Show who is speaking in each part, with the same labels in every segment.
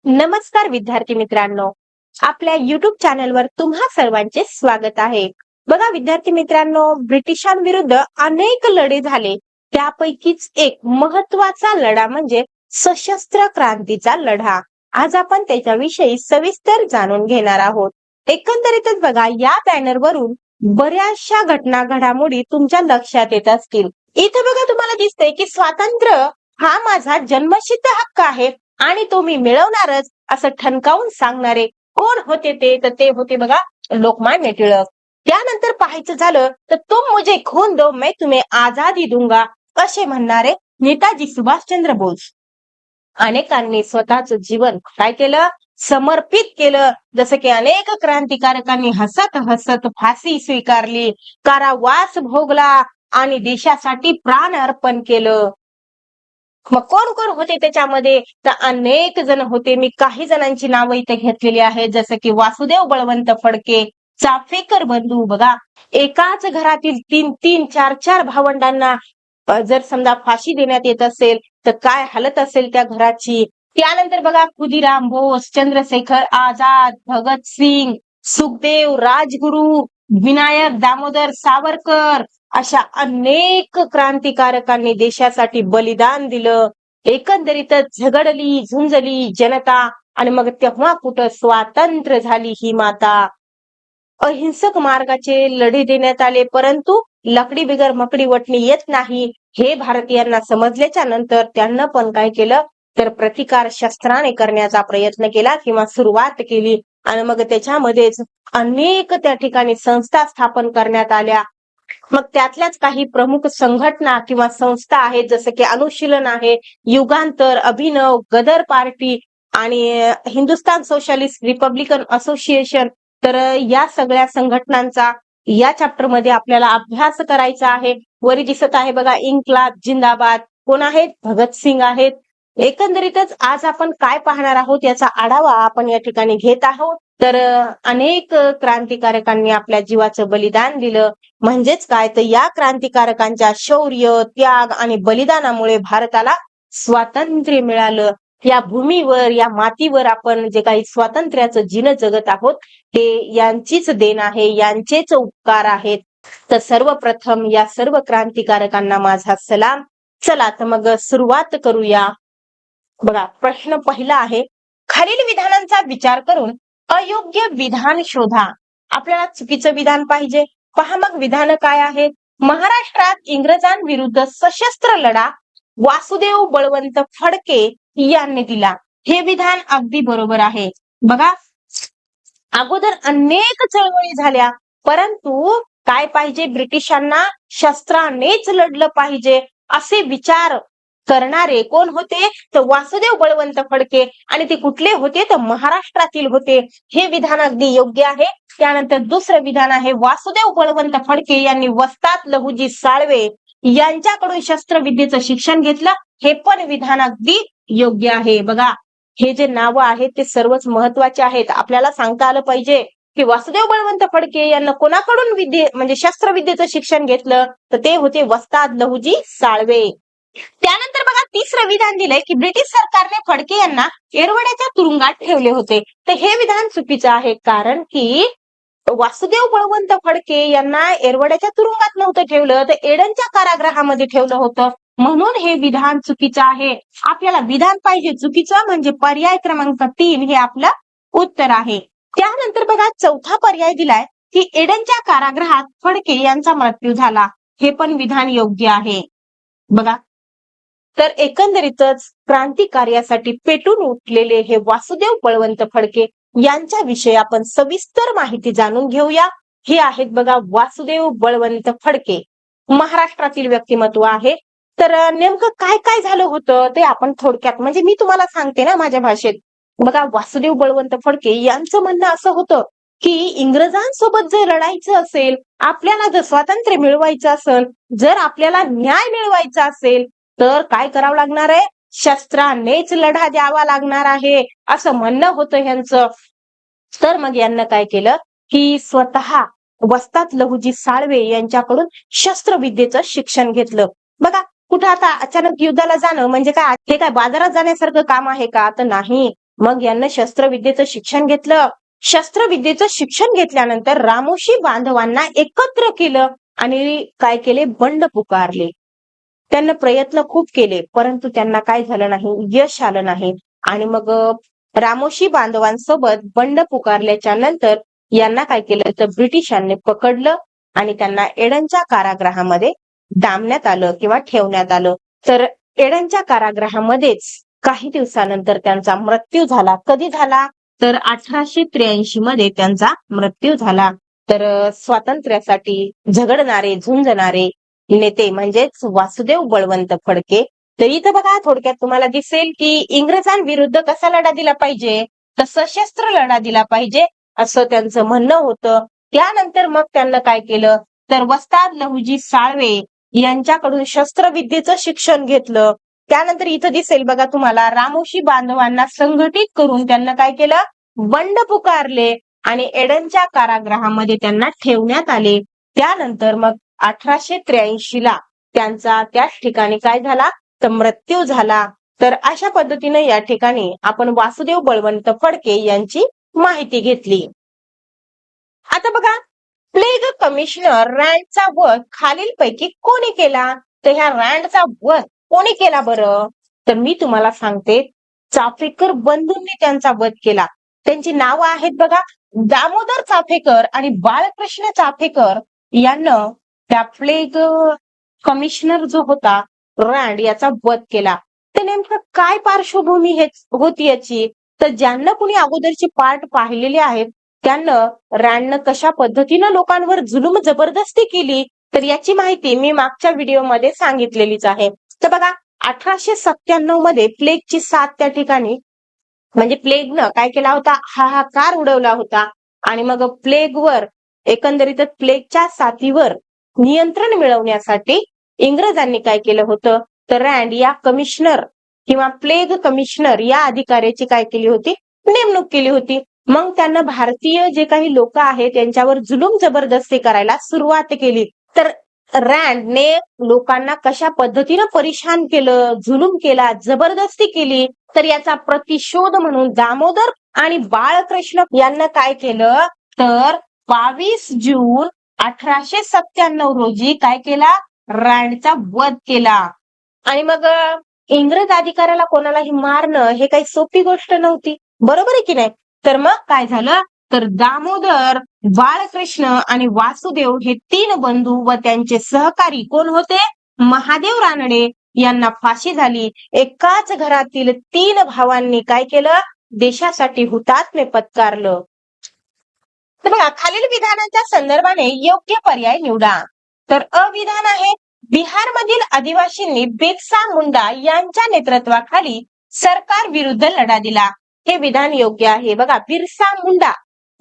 Speaker 1: नमस्कार विद्यार्थी मित्रांनो, आपल्या युट्यूब चॅनलवर तुम्हा सर्वांचे स्वागत आहे. बघा विद्यार्थी मित्रांनो, ब्रिटिशांविरुद्ध अनेक लढे झाले. त्यापैकीच एक महत्वाचा लढा म्हणजे सशस्त्र क्रांतीचा लढा. आज आपण त्याच्याविषयी सविस्तर जाणून घेणार आहोत. एकंदरीतच बघा, या बॅनरवरून बऱ्याचशा घडामोडी तुमच्या लक्षात येत असतील. इथे बघा तुम्हाला दिसतंय की स्वातंत्र्य हा माझा जन्मसिद्ध हक्क आहे आणि तो मी मिळवणारच असं ठणकावून सांगणारे कोण होते तर ते होते बघा लोकमान्य टिळक. त्यानंतर पाहायचं झालं तर तुम मुझे खून दो मैं तुम्हें आजादी दूंगा असे म्हणणारे नेताजी सुभाषचंद्र बोस. अनेकांनी स्वतःच जीवन काय केलं, समर्पित केलं. जसं की अनेक क्रांतिकारकांनी हसत हसत फाशी स्वीकारली, कारावास भोगला आणि देशासाठी प्राण अर्पण केलं. मग कोण कोण होते त्याच्यामध्ये, तर अनेक जण होते. मी काही जणांची नावं इथे घेतलेली आहेत, जसं की वासुदेव बळवंत फडके, चाफेकर बंधू. बघा, एकाच घरातील तीन तीन चार चार भावंडांना जर समजा फाशी देण्यात येत असेल तर काय हालत असेल त्या घराची. त्यानंतर बघा खुदिराम बोस, चंद्रशेखर आझाद, भगतसिंग, सुखदेव, राजगुरू, विनायक दामोदर सावरकर अशा अनेक क्रांतिकारकांनी देशासाठी बलिदान दिलं. एकंदरीतच झगडली झुंजली जनता आणि मग तेव्हा कुठं स्वातंत्र्य झाली ही माता. अहिंसक मार्गाचे लढे देण्यात आले, परंतु लकडी बिगर मकडी वटणी येत नाही हे भारतीयांना समजल्याच्या नंतर त्यांना पण काय केलं, तर प्रतिकार शस्त्राने करण्याचा प्रयत्न केला किंवा सुरुवात केली. आणि मग त्याच्यामध्येच अनेक त्या ठिकाणी संस्था स्थापन करण्यात आल्या. मग त्यातल्याच काही प्रमुख संघटना किंवा संस्था आहेत, जसं की अनुशीलन आहे, युगांतर, अभिनव, गदर पार्टी आणि हिंदुस्तान सोशलिस्ट रिपब्लिकन असोसिएशन. तर या सगळ्या संघटनांचा या चॅप्टर मध्ये आपल्याला अभ्यास करायचा आहे. वरी दिसत आहे बघा इन्क्लाब जिंदाबाद. कोण आहेत? भगतसिंग आहेत. एकंदरीतच आज आपण काय पाहणार आहोत याचा आढावा आपण या ठिकाणी घेत आहोत. तर अनेक क्रांतिकारकांनी आपल्या जीवाचं बलिदान दिलं. म्हणजेच काय, तर या क्रांतिकारकांच्या शौर्य, त्याग आणि बलिदानामुळे भारताला स्वातंत्र्य मिळालं. या भूमीवर, या मातीवर आपण जे काही स्वातंत्र्याचं जीवन जगत आहोत हे यांचीच देण आहे, यांचेच उपकार आहेत. तर सर्वप्रथम या सर्व क्रांतिकारकांना माझा सलाम. चला तर मग सुरुवात करूया. बघा, प्रश्न पहिला आहे, खालील विधानांचा विचार करून अयोग्य विधान शोधा. आपल्याला चुकीचं विधान पाहिजे. पहा मग विधान काय आहेत. महाराष्ट्रात इंग्रजांविरुद्ध सशस्त्र लढा वासुदेव बळवंत फडके यांनी दिला. हे विधान अगदी बरोबर आहे. बघा, अगोदर अनेक चळवळी झाल्या, परंतु काय पाहिजे, ब्रिटिशांना शस्त्रानेच लढलं पाहिजे असे विचार करणारे कोण होते, तर वासुदेव बळवंत फडके. आणि ते कुठले होते, तर महाराष्ट्रातील होते. हे विधान अगदी योग्य आहे. त्यानंतर दुसरं विधान आहे, वासुदेव बळवंत फडके यांनी वस्ताद लहुजी साळवे यांच्याकडून शस्त्रविद्येचं शिक्षण घेतलं. हे पण विधान अगदी योग्य आहे. बघा, हे जे नावं आहेत ते सर्वच महत्वाचे आहेत. आपल्याला सांगता आलं पाहिजे की वासुदेव बळवंत फडके यांना कोणाकडून म्हणजे शस्त्रविद्येचं शिक्षण घेतलं, तर ते होते वस्ताद लहुजी साळवे. त्यानंतर बघा तिसरं विधान दिलंय की ब्रिटिश सरकारने फडके यांना येरवड्याच्या तुरुंगात ठेवले होते. तर हे विधान चुकीचं आहे, कारण की वासुदेव बळवंत फडके यांना येरवड्याच्या तुरुंगात नव्हतं ठेवलं, तर एडनच्या कारागृहामध्ये ठेवलं होतं. म्हणून हे विधान चुकीचं आहे. आपल्याला विधान पाहिजे चुकीचं, म्हणजे पर्याय क्रमांक 3 हे आपलं उत्तर आहे. त्यानंतर बघा चौथा पर्याय दिलाय की एडनच्या कारागृहात फडके यांचा मृत्यू झाला. हे पण विधान योग्य आहे. बघा, तर एकंदरीतच क्रांती कार्यासाठी पेटून उठलेले हे वासुदेव बळवंत फडके यांच्या विषयी आपण सविस्तर माहिती जाणून घेऊया. हे आहेत बघा वासुदेव बळवंत फडके, महाराष्ट्रातील व्यक्तिमत्व आहे. तर नेमकं काय काय झालं होतं ते आपण थोडक्यात, म्हणजे मी तुम्हाला सांगते ना माझ्या भाषेत. बघा, वासुदेव बळवंत फडके यांचं म्हणणं असं होतं की इंग्रजांसोबत जर लढायचं असेल, आपल्याला जर स्वातंत्र्य मिळवायचं असेल, जर आपल्याला न्याय मिळवायचा असेल, तर काय करावं लागणार आहे, शस्त्रानेच लढा द्यावा लागणार आहे असं म्हणणं होतं ह्यांचं. तर मग यांना काय केलं की स्वतः वस्ताद लहुजी साळवे यांच्याकडून शस्त्रविद्येचं शिक्षण घेतलं. बघा, कुठं आता अचानक युद्धाला जाणं म्हणजे काय, हे काय बाजारात जाण्यासारखं काम आहे का, तर नाही. मग यांना शस्त्रविद्येचं शिक्षण घेतलं. शस्त्रविद्येचं शिक्षण घेतल्यानंतर रामोशी बांधवांना एकत्र केलं आणि काय केले, बंड पुकारले. त्यांना प्रयत्न खूप केले, परंतु त्यांना काय झालं नाही, यश आलं नाही. आणि मग रामोशी बांधवांसोबत बंड पुकारल्याच्या नंतर यांना काय केलं, तर ब्रिटिशांनी पकडलं आणि त्यांना एडनच्या कारागृहामध्ये डांबण्यात आलं किंवा ठेवण्यात आलं. तर एडनच्या कारागृहामध्येच काही दिवसानंतर त्यांचा मृत्यू झाला. कधी झाला, तर 1883 मध्ये त्यांचा मृत्यू झाला. तर स्वातंत्र्यासाठी झगडणारे, झुंजणारे नेते म्हणजेच वासुदेव बळवंत फडके. तर इथं बघा थोडक्यात तुम्हाला दिसेल की इंग्रजांविरुद्ध कसा लढा दिला पाहिजे, तर सशस्त्र लढा दिला पाहिजे असं त्यांचं म्हणणं होतं. त्यानंतर मग त्यांना काय केलं, तर वस्ताद लहुजी साळवे यांच्याकडून शस्त्रविद्येचं शिक्षण घेतलं. त्यानंतर इथं दिसेल बघा तुम्हाला, रामोशी बांधवांना संघटित करून त्यांना काय केलं, बंड पुकारले आणि एडनच्या कारागृहामध्ये त्यांना ठेवण्यात आले. त्यानंतर मग 1883 ला त्यांचा त्याच ठिकाणी काय झाला, तर मृत्यू झाला. तर अशा पद्धतीने या ठिकाणी आपण वासुदेव बळवंत फडके यांची माहिती घेतली. आता बघा, प्लेग कमिशनर रँडचा वध खालीलपैकी कोणी केला, तर ह्या रँडचा वध कोणी केला बरं, तर मी तुम्हाला सांगते, चाफेकर बंधूंनी त्यांचा वध केला. त्यांची नावं आहेत बघा, दामोदर चाफेकर आणि बाळकृष्ण चाफेकर यांना त्या प्लेग कमिशनर जो होता रँड याचा वध केला. ते नेमकं काय पार्श्वभूमी होती याची, तर ज्यांना कुणी अगोदरची पार्ट पाहिलेले आहेत त्यांना रँडनं कशा पद्धतीनं लोकांवर जुलूम जबरदस्ती केली, तर याची माहिती मी मागच्या व्हिडिओमध्ये सांगितलेलीच आहे. तर बघा, 1897 मध्ये प्लेगची साथ त्या ठिकाणी, म्हणजे प्लेगनं काय केला होता, हाहाकार उडवला होता. आणि मग प्लेगवर एकंदरीतच प्लेगच्या साथीवर नियंत्रण मिळवण्यासाठी इंग्रजांनी काय केलं होतं, तर रँड या कमिशनर किंवा प्लेग कमिशनर या अधिकाऱ्याची काय केली होती, नेमणूक केली होती. मग त्यांना भारतीय जे काही लोक आहेत त्यांच्यावर जुलूम जबरदस्ती करायला सुरुवात केली. तर रँडने लोकांना कशा पद्धतीनं परेशान केलं, जुलूम केला, जबरदस्ती केली, तर याचा प्रतिशोध म्हणून दामोदर आणि बाळकृष्ण यांना काय केलं, तर 22 जून 1897 रोजी काय केला, रँडचा वध केला. आणि मग इंग्रज अधिकाऱ्याला कोणालाही मारणं हे काही सोपी गोष्ट नव्हती, बरोबर आहे की नाही. तर मग काय झालं, तर दामोदर, बाळकृष्ण आणि वासुदेव हे 3 बंधू व त्यांचे सहकारी कोण होते, महादेव रानडे यांना फाशी झाली. एकाच घरातील 3 भावांनी काय केलं, देशासाठी हुतात्म्य पत्कारलं. तर बघा, खालील विधानाच्या संदर्भाने योग्य पर्याय निवडा. तर अविधान आहे, बिहारमधील आदिवासींनी बिरसा मुंडा यांच्या नेतृत्वाखाली सरकार विरुद्ध लढा दिला. हे विधान योग्य आहे. बघा, बिरसा मुंडा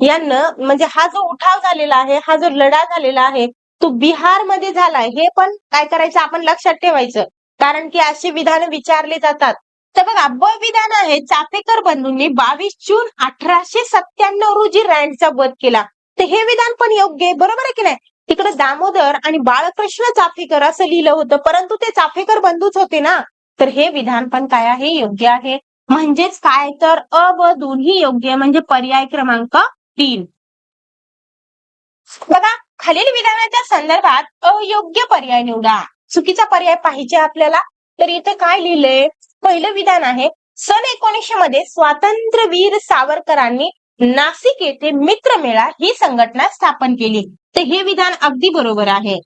Speaker 1: यांना, म्हणजे हा जो उठाव झालेला आहे, हा जो लढा झालेला आहे तो बिहारमध्ये झालाय, हे पण काय करायचं आपण लक्षात ठेवायचं, कारण की असे विधान विचारले जातात. तर बघा, ब विधान आहे, चाफेकर बंधूंनी 22 जून 1897 रोजी रँडचा वध केला. तर हे विधान पण योग्य आहे, बरोबर आहे की नाही. तिकडे दामोदर आणि बाळकृष्ण चाफेकर असं लिहिलं होतं, परंतु ते चाफेकर बंधूच होते ना. तर हे विधान पण काय आहे, योग्य आहे. म्हणजेच काय, तर अ व दोन्ही योग्य, म्हणजे पर्याय क्रमांक 3. बघा, खालील विधानाच्या संदर्भात अयोग्य पर्याय निवडा. चुकीचा पर्याय पाहिजे आपल्याला. तर इथे काय लिहिलंय, पहिलं विधान आहे, सन 1900 मध्ये स्वातंत्र्यवीर सावरकरांनी नाशिक येथे मित्रमेळा ही संघटना स्थापन केली. तर हे विधान अगदी बरोबर आहे.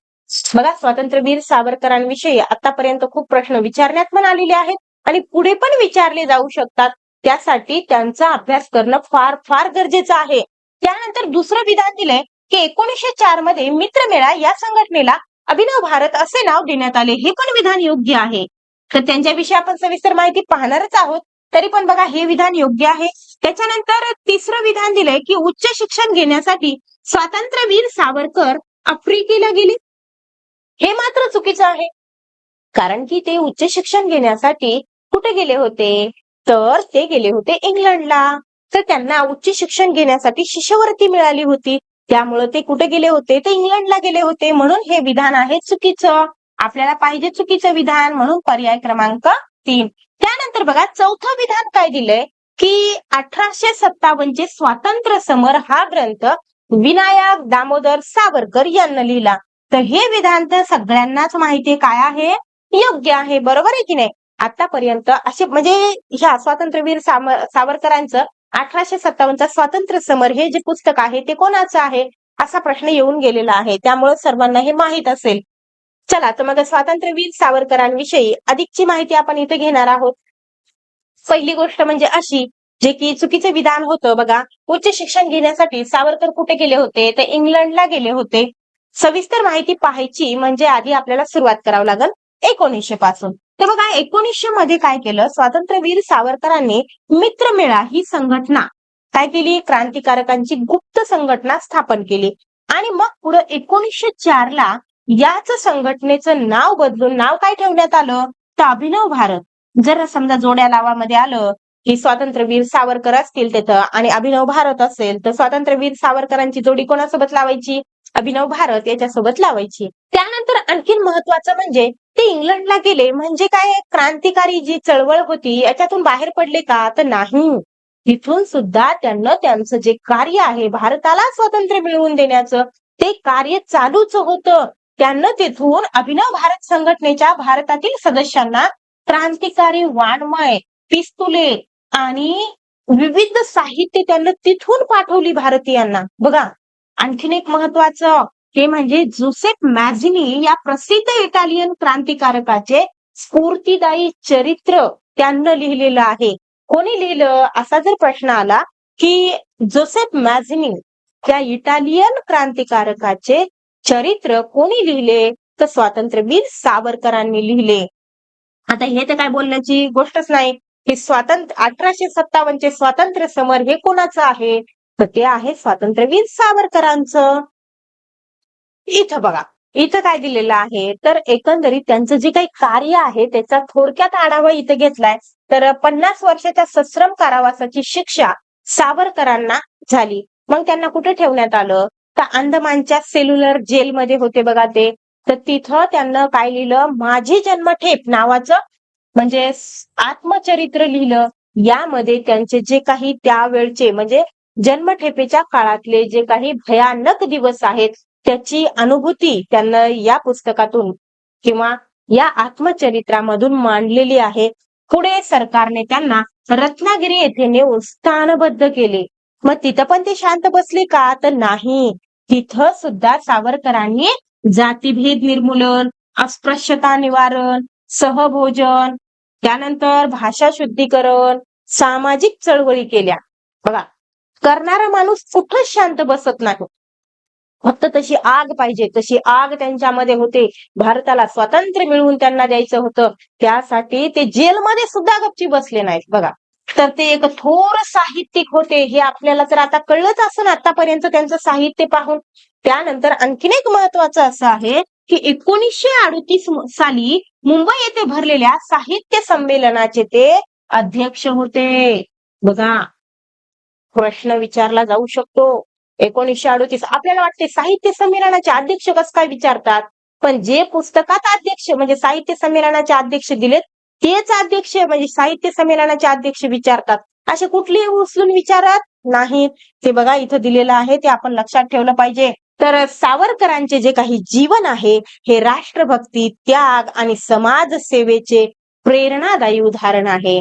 Speaker 1: बघा, स्वातंत्र्यवीर सावरकरांविषयी आतापर्यंत खूप प्रश्न विचारण्यात पण आलेले आहेत आणि पुढे पण विचारले जाऊ शकतात. त्यासाठी त्यांचा अभ्यास करणं फार फार गरजेचं आहे. त्यानंतर दुसरं विधान दिलंय की 1904 मध्ये मित्रमेळा या संघटनेला अभिनव भारत असे नाव देण्यात आले. हे पण विधान योग्य आहे. तर त्यांच्याविषयी आपण सविस्तर माहिती पाहणारच आहोत. तरी पण बघा, हे विधान योग्य आहे. त्याच्यानंतर तिसरं विधान दिलंय की उच्च शिक्षण घेण्यासाठी स्वातंत्र्यवीर सावरकर आफ्रिकेला गेले. हे मात्र चुकीचं आहे, कारण की ते उच्च शिक्षण घेण्यासाठी कुठे गेले होते, तर ते गेले होते इंग्लंडला. तर त्यांना उच्च शिक्षण घेण्यासाठी शिष्यवृत्ती मिळाली होती, त्यामुळे ते कुठे गेले होते, ते इंग्लंडला गेले होते. म्हणून हे विधान आहे चुकीचं. आपल्याला पाहिजे चुकीचं विधान, म्हणून पर्याय क्रमांक 3. त्यानंतर बघा, चौथं विधान काय दिलंय, की 1857 स्वातंत्र्य समर हा ग्रंथ विनायक दामोदर सावरकर यांना लिहिला. तर हे विधान तर सगळ्यांनाच माहिती काय आहे, योग्य आहे. बरोबर आहे की नाही? आतापर्यंत असे म्हणजे ह्या स्वातंत्र्यवीर सावरकरांचं 1857चा स्वातंत्र्य समर हे जे पुस्तक आहे ते कोणाचं आहे असा प्रश्न येऊन गेलेला आहे. त्यामुळे सर्वांना हे माहित असेल. चला तर मग स्वातंत्र्यवीर सावरकरांविषयी अधिकची माहिती आपण इथे घेणार आहोत. पहिली गोष्ट म्हणजे अशी, जे की चुकीचं विधान होतं बघा. उच्च शिक्षण घेण्यासाठी सावरकर कुठे गेले होते? तर इंग्लंडला गेले होते. सविस्तर माहिती पाहायची म्हणजे आधी आपल्याला सुरुवात करावं लागेल 1900 पासून. तर बघा 1900 मध्ये काय केलं, स्वातंत्र्यवीर सावरकरांनी मित्रमेळा ही संघटना काय केली, क्रांतिकारकांची गुप्त संघटना स्थापन केली. आणि मग पुढे 1904 ला याच संघटनेचं नाव बदलून नाव काय ठेवण्यात आलं, तर अभिनव भारत. जर समजा जोड्या लावामध्ये आलं की स्वातंत्र्यवीर सावरकर असतील तिथं आणि अभिनव भारत असेल, तर स्वातंत्र्यवीर सावरकरांची जोडी कोणासोबत लावायची, अभिनव भारत याच्यासोबत लावायची. त्यानंतर आणखीन महत्वाचं म्हणजे ते इंग्लंडला गेले म्हणजे काय, क्रांतिकारी जी चळवळ होती याच्यातून बाहेर पडले का, तर नाही. तिथून सुद्धा त्यांना त्यांचं जे कार्य आहे भारताला स्वातंत्र्य मिळवून देण्याचं ते कार्य चालूच होतं. त्यांना तिथून अभिनव भारत संघटनेच्या भारतातील सदस्यांना क्रांतिकारी वाङ्मय, पिस्तुले आणि विविध साहित्य त्यांना तिथून पाठवली भारतीयांना. बघा आणखीन एक महत्वाचं ते म्हणजे जोसेफ मॅझिनी या प्रसिद्ध इटालियन क्रांतिकारकाचे स्फूर्तिदायी चरित्र त्यांना लिहिलेलं आहे. कोणी लिहिलं असा जर प्रश्न आला की जोसेफ मॅझिनी त्या इटालियन क्रांतिकारकाचे चरित्र कोणी लिहिले, तर स्वातंत्र्यवीर सावरकरांनी लिहिले. आता हे तर काय बोलण्याची गोष्टच नाही की 1857 स्वातंत्र्य समर हे कोणाचं आहे, तर ते आहे स्वातंत्र्यवीर सावरकरांचं. इथं बघा, इथं काय दिलेलं आहे, तर एकंदरीत त्यांचं जे काही कार्य आहे त्याचा थोडक्यात आढावा इथे घेतलाय. तर 50 वर्षाच्या सश्रम कारावासाची शिक्षा सावरकरांना झाली. मग त्यांना कुठे ठेवण्यात आलं, तर अंदमानच्या सेल्युलर जेलमध्ये होते बघा ते. तर तिथं त्यांना काय लिहिलं, माझी जन्मठेप नावाचं म्हणजे आत्मचरित्र लिहिलं. यामध्ये त्यांचे जे काही त्यावेळचे म्हणजे जन्मठेपेच्या काळातले जे काही भयानक दिवस आहेत त्याची अनुभूती त्यांना या पुस्तकातून किंवा या आत्मचरित्रामधून मांडलेली आहे. पुढे सरकारने त्यांना रत्नागिरी येथे नेऊन स्थानबद्ध केले. मग तिथं पण ते शांत बसले का, तर नाही. तिथं सुद्धा सावरकरांनी जातीभेद निर्मूलन, अस्पृश्यता निवारण, सहभोजन, त्यानंतर भाषा शुद्धीकरण, सामाजिक चळवळी केल्या. बघा करणारा माणूस कुठंच शांत बसत नाही. फक्त तशी आग पाहिजे, तशी आग त्यांच्यामध्ये होते. भारताला स्वातंत्र्य मिळवून त्यांना द्यायचं होतं. त्यासाठी ते जेलमध्ये सुद्धा गपची बसले नाहीत बघा. तर ते एक थोर साहित्यिक होते हे आपल्याला तर आता कळलंच असं आतापर्यंत त्यांचं साहित्य पाहून. त्यानंतर आणखीन एक महत्वाचं असं आहे की 1938 साली मुंबई येथे भरलेल्या साहित्य संमेलनाचे ते अध्यक्ष होते. बघा प्रश्न विचारला जाऊ शकतो. 1938 आपल्याला वाटते साहित्य संमेलनाचे अध्यक्ष कसं काय विचारतात, पण जे पुस्तकात अध्यक्ष म्हणजे साहित्य संमेलनाचे अध्यक्ष दिलेत तेच अध्यक्ष म्हणजे साहित्य संमेलनाचे अध्यक्ष विचारतात. असे कुठलेही उचलून विचारत नाहीत. ते बघा इथं दिलेलं आहे ते आपण लक्षात ठेवलं पाहिजे. तर सावरकरांचे जे काही जीवन आहे हे राष्ट्रभक्ती, त्याग आणि समाज सेवेचे प्रेरणादायी उदाहरण आहे.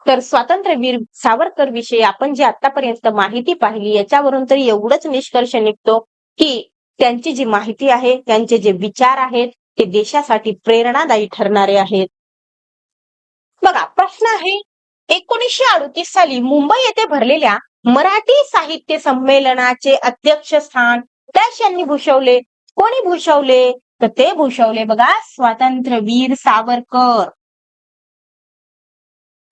Speaker 1: तर स्वातंत्र्यवीर सावरकर विषयी आपण जे आतापर्यंत माहिती पाहिली याच्यावरून तरी एवढंच निष्कर्ष निघतो की त्यांची जी माहिती आहे, त्यांचे जे विचार आहेत ते देशासाठी प्रेरणादायी ठरणारे आहेत. बघा प्रश्न आहे 1938 साली मुंबई येथे भरलेल्या मराठी साहित्य संमेलनाचे अध्यक्षस्थान डॅश यांनी भूषवले. कोणी भूषवले, तर ते भूषवले बघा स्वातंत्र्यवीर सावरकर.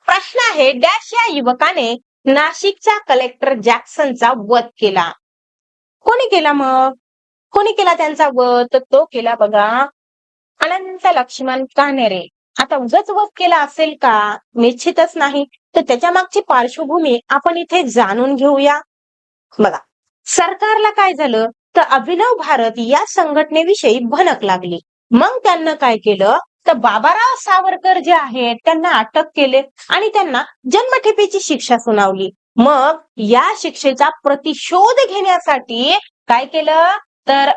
Speaker 1: प्रश्न आहे डॅश या युवकाने नाशिकचा कलेक्टर जॅक्सनचा वध केला. कोणी केला, मग कोणी केला त्यांचा वध, तर तो केला बघा अनंत लक्ष्मण कान्हेरे. आता उगाच वध केला असेल का, निश्चितच नाही. तर त्याच्या मागची पार्श्वभूमी आपण इथे जाणून घेऊया. बघा सरकारला काय झालं, तर अभिनव भारत या संघटनेविषयी भनक लागली. मग त्यांना काय केलं, तर तर बाबाराव सावरकर जे आहेत त्यांना अटक केले आणि त्यांना जन्मठेपेची शिक्षा सुनावली. मग या शिक्षेचा प्रतिशोध घेण्यासाठी काय केलं तर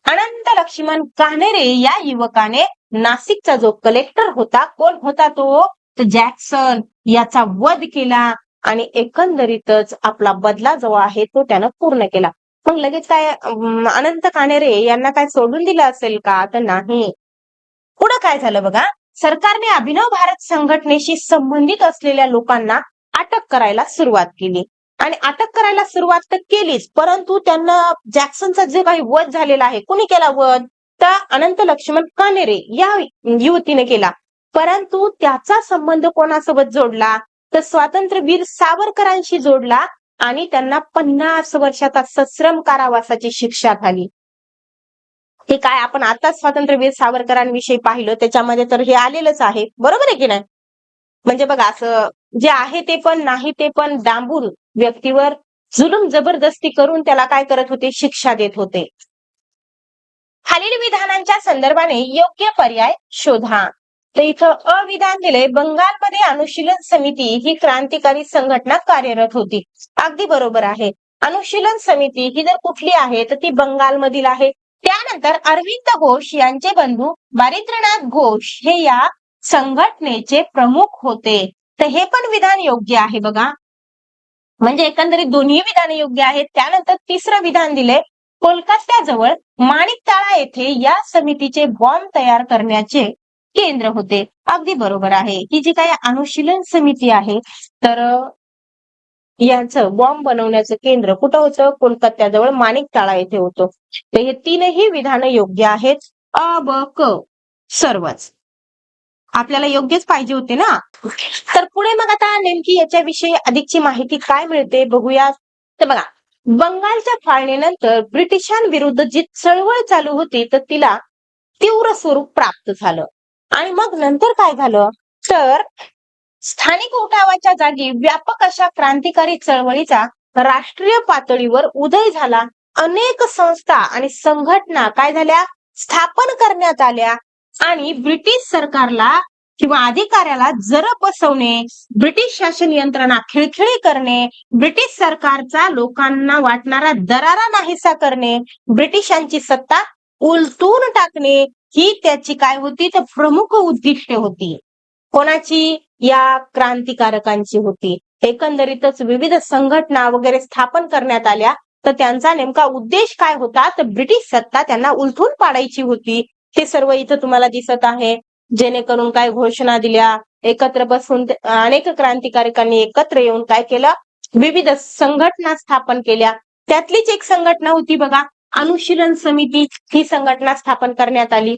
Speaker 1: अनंत लक्ष्मण कान्हेरे या युवकाने नाशिकचा जो कलेक्टर होता, कोण होता तो तर जॅक्सन, याचा वध केला आणि एकंदरीतच आपला बदला जो आहे तो त्यानं पूर्ण केला. मग लगेच काय अनंत कान्हेरे यांना काय सोडून दिलं असेल का तर नाही. पुढे काय झालं बघा, सरकारने अभिनव भारत संघटनेशी संबंधित असलेल्या लोकांना अटक करायला सुरुवात केली आणि अटक करायला सुरुवात तर केलीच, परंतु त्यांना जॅक्सनचा जे काही वध झालेला आहे, कोणी केला वध तर अनंत लक्ष्मण कान्हेरे या युवतीने केला. परंतु त्याचा संबंध कोणासोबत जोडला तर स्वातंत्र्यवीर सावरकरांशी जोडला आणि त्यांना 50 वर्षाचा सश्रम कारावासाची शिक्षा झाली. हे काय आपण आता स्वातंत्र्यवीर सावरकरांविषयी पाहिलं त्याच्यामध्ये तर हे आलेलंच आहे, बरोबर आहे की नाही. म्हणजे बघा असं जे आहे ते पण नाही ते पण डांबून व्यक्तीवर जुलूम जबरदस्ती करून त्याला काय करत होते, शिक्षा देत होते. खालील विधानांच्या संदर्भाने योग्य पर्याय शोधा. तर इथं अविधान दिले, बंगालमध्ये अनुशीलन समिती ही क्रांतिकारी संघटना कार्यरत होती. अगदी बरोबर आहे. अनुशीलन समिती ही जर कुठली आहे तर ती बंगालमधील आहे. त्यानंतर अरविंद घोष यांचे बंधू बारिंद्रनाथ घोष हे या संघटनेचे प्रमुख होते. तर हे पण विधान योग्य आहे बघा. म्हणजे एकंदरीत दोन्ही विधान योग्य आहेत. त्यानंतर तिसरं विधान दिले, कोलकात्याजवळ माणिकताळा येथे या समितीचे बॉम्ब तयार करण्याचे केंद्र होते. अगदी बरोबर आहे. ही जी काही अनुशीलन समिती आहे तर यांचं बॉम्ब बनवण्याचं केंद्र कुठं होतं, कोलकात्याजवळ माणिकताळा येथे होतं. तर हे तीनही विधानं योग्य आहेत. अ ब क सर्वच आपल्याला योग्यच पाहिजे होते ना. तर पुढे मग आता नेमकी याच्याविषयी अधिकची माहिती काय मिळते बघूया. तर बघा, बंगालच्या फाळणीनंतर ब्रिटिशांविरुद्ध जी चळवळ चालू होती तर तिला तीव्र स्वरूप प्राप्त झालं आणि मग नंतर काय झालं तर स्थानिक उठावाच्या जागी व्यापक अशा क्रांतिकारी चळवळीचा राष्ट्रीय पातळीवर उदय झाला. अनेक संस्था आणि संघटना काय झाल्या, स्थापन करण्यात आल्या आणि ब्रिटिश सरकारला किंवा अधिकाऱ्याला जरब बसवणे, ब्रिटिश शासन यंत्रणा खिळखिळी करणे, ब्रिटिश सरकारचा लोकांना वाटणारा दरारा नाहीसा करणे, ब्रिटिशांची सत्ता उलटून टाकणे ही त्याची काय होती तर प्रमुख उद्दिष्टे होती. कोणाची, या क्रांतिकारकांची होती. एकंदरीतच विविध संघटना वगैरे स्थापन करण्यात आल्या तर त्यांचा नेमका उद्देश काय होता तर ब्रिटिश सत्ता त्यांना उलथून पाडायची होती. हे सर्व इथं तुम्हाला दिसत आहे. जेणेकरून काय घोषणा दिल्या, एकत्र बसून अनेक क्रांतिकारकांनी एकत्र येऊन काय केलं, विविध संघटना स्थापन केल्या. त्यातलीच एक संघटना होती बघा, अनुशीलन समिती. ही संघटना स्थापन करण्यात आली.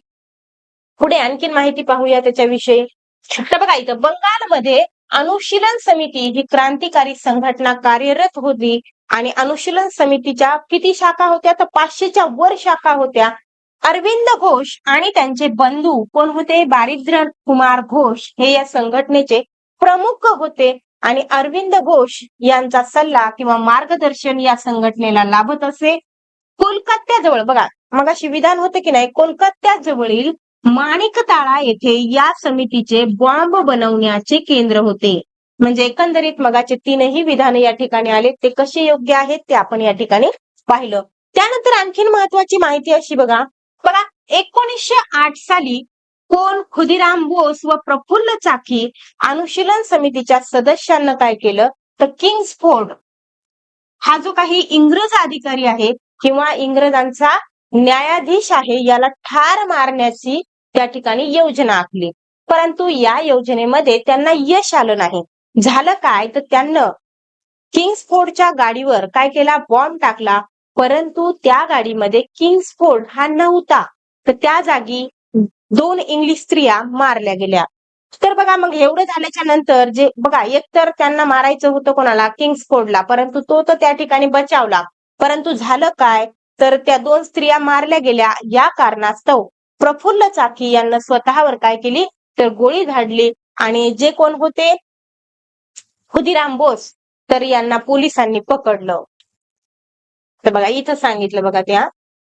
Speaker 1: पुढे आणखीन माहिती पाहूया त्याच्याविषयी. तर बघा इथं बंगालमध्ये अनुशीलन समिती ही क्रांतिकारी संघटना कार्यरत होती आणि अनुशीलन समितीच्या किती शाखा होत्या तर 500च्या वर शाखा होत्या. अरविंद घोष आणि त्यांचे बंधू कोण होते, बारिंद्र कुमार घोष हे या संघटनेचे प्रमुख होते आणि अरविंद घोष यांचा सल्ला किंवा मार्गदर्शन या संघटनेला लाभत असे. कोलकात्याजवळ बघा मगाशी विधान होते की नाही, कोलकात्याजवळील माणिकताळा येथे या समितीचे बॉम्ब बनवण्याचे केंद्र होते. म्हणजे एकंदरीत मगाचे तीनही विधान या ठिकाणी आले, ते कसे योग्य आहेत ते आपण या ठिकाणी पाहिलं. त्यानंतर आणखीन महत्वाची माहिती अशी बघा, 1908 साली कोण खुदिराम बोस व प्रफुल्ल चाकी अनुशीलन समितीच्या सदस्यांना काय केलं तर किंग्सफोर्ड हा जो काही इंग्रज अधिकारी आहे किंवा इंग्रजांचा न्यायाधीश आहे याला ठार मारण्याची त्या ठिकाणी योजना आखली. परंतु या योजनेमध्ये त्यांना यश आलं नाही. झालं काय तर त्यांना किंग्सफोर्डच्या गाडीवर काय केला, बॉम्ब टाकला. परंतु त्या गाडीमध्ये किंग्सफोर्ड हा नव्हता तर त्या जागी 2 इंग्लिश स्त्रिया मारल्या गेल्या. तर बघा मग एवढं झाल्याच्या नंतर जे बघा, एकतर त्यांना मारायचं होतं कोणाला, किंग्सफोर्डला, परंतु तो तर त्या ठिकाणी बचावला. परंतु झालं काय तर त्या 2 स्त्रिया मारल्या गेल्या. या कारणास्तव प्रफुल्ल चाकी यांना स्वतःवर काय केली तर गोळी झाडली आणि जे कोण होते खुदिराम बोस तर यांना पोलिसांनी पकडलं. तर बघा इथं सांगितलं बघा,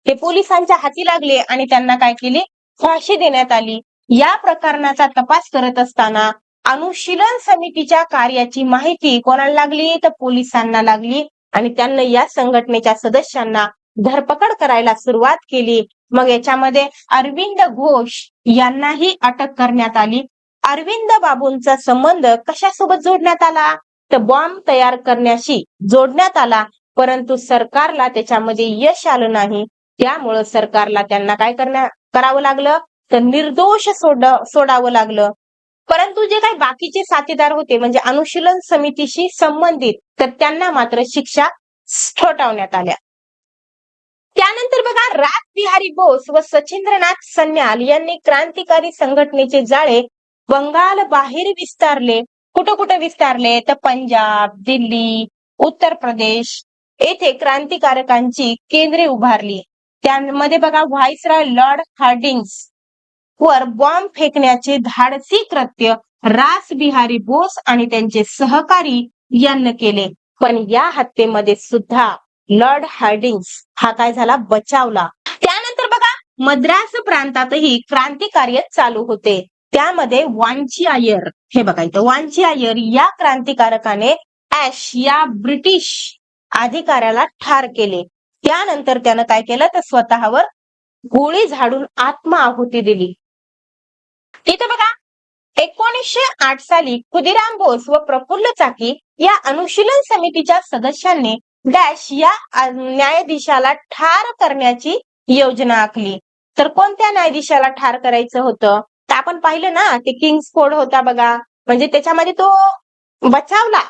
Speaker 1: ते पोलिसांच्या हाती लागले आणि त्यांना काय केली, फाशी देण्यात आली. या प्रकरणाचा तपास करत असताना अनुशीलन समितीच्या कार्याची माहिती कोणाला लागली तर पोलिसांना लागली आणि त्यांना या संघटनेच्या सदस्यांना धरपकड करायला सुरुवात केली. मग याच्यामध्ये अरविंद घोष यांनाही अटक करण्यात आली. अरविंद बाबूंचा संबंध कशासोबत जोडण्यात आला तर बॉम्ब तयार करण्याशी जोडण्यात आला, परंतु सरकारला त्याच्यामध्ये यश आलं नाही. त्यामुळं सरकारला त्यांना काय करावं लागलं तर निर्दोष सोडावं लागलं. परंतु जे काही बाकीचे साथीदार होते म्हणजे अनुशीलन समितीशी संबंधित तर त्यांना मात्र शिक्षा ठोठावण्यात आल्या. त्यानंतर बघा रासबिहारी बोस व सचिंद्रनाथ सन्याल यांनी क्रांतिकारी संघटनेचे जाळे बंगाल बाहेर विस्तारले. कुठं कुठं विस्तारले तर पंजाब, दिल्ली, उत्तर प्रदेश येथे क्रांतिकारकांची केंद्रे उभारली. त्यामध्ये बघा व्हाईसरॉय लॉर्ड हार्डिंग्स वर बॉम्ब फेकण्याचे धाडसी कृत्य रासबिहारी बोस आणि त्यांचे सहकारी यांनी केले. पण या हत्येमध्ये सुद्धा लॉर्ड हार्डिंग्स हा काय झाला बचावला. त्यानंतर बघा मद्रास प्रांतातही क्रांतिकार्य चालू होते. त्यामध्ये वांची अय्यर, हे बघा इथं वांची अय्यर या क्रांतिकारकाने ऍश या ब्रिटिश अधिकाऱ्याला ठार केले. त्यानंतर त्यानं काय केलं तर स्वतःवर गोळी झाडून आत्मआहुती दिली. इथे बघा 1908 साली खुदिराम बोस व प्रफुल्ल चाकी या अनुशीलन समितीच्या सदस्यांनी डॅश या न्यायाधीशाला ठार करण्याची योजना आखली. तर कोणत्या न्यायाधीशाला ठार करायचं होतं तर आपण पाहिलं ना ते किंग्सफोर्ड होता बघा, म्हणजे त्याच्यामध्ये तो बचावला.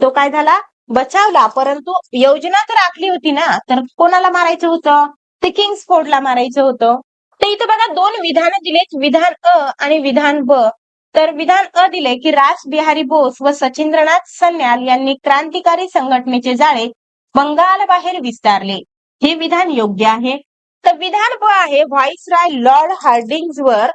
Speaker 1: तो काय झाला बचावला, परंतु योजना तर आखली होती ना, तर कोणाला मारायचं होतं ते किंग्सफोर्डला मारायचं होतं. तर इथं बघा दोन विधान दिलेत, विधान अ आणि विधान ब. तर विधान अ दिले की रासबिहारी बोस व सचिंद्रनाथ सन्याल यांनी क्रांतिकारी संघटनेचे जाळे बंगाल बाहेर विस्तारले. हे विधान योग्य आहे. तर विधान ब आहे व्हाईसरॉय लॉर्ड हार्डिंग्स वर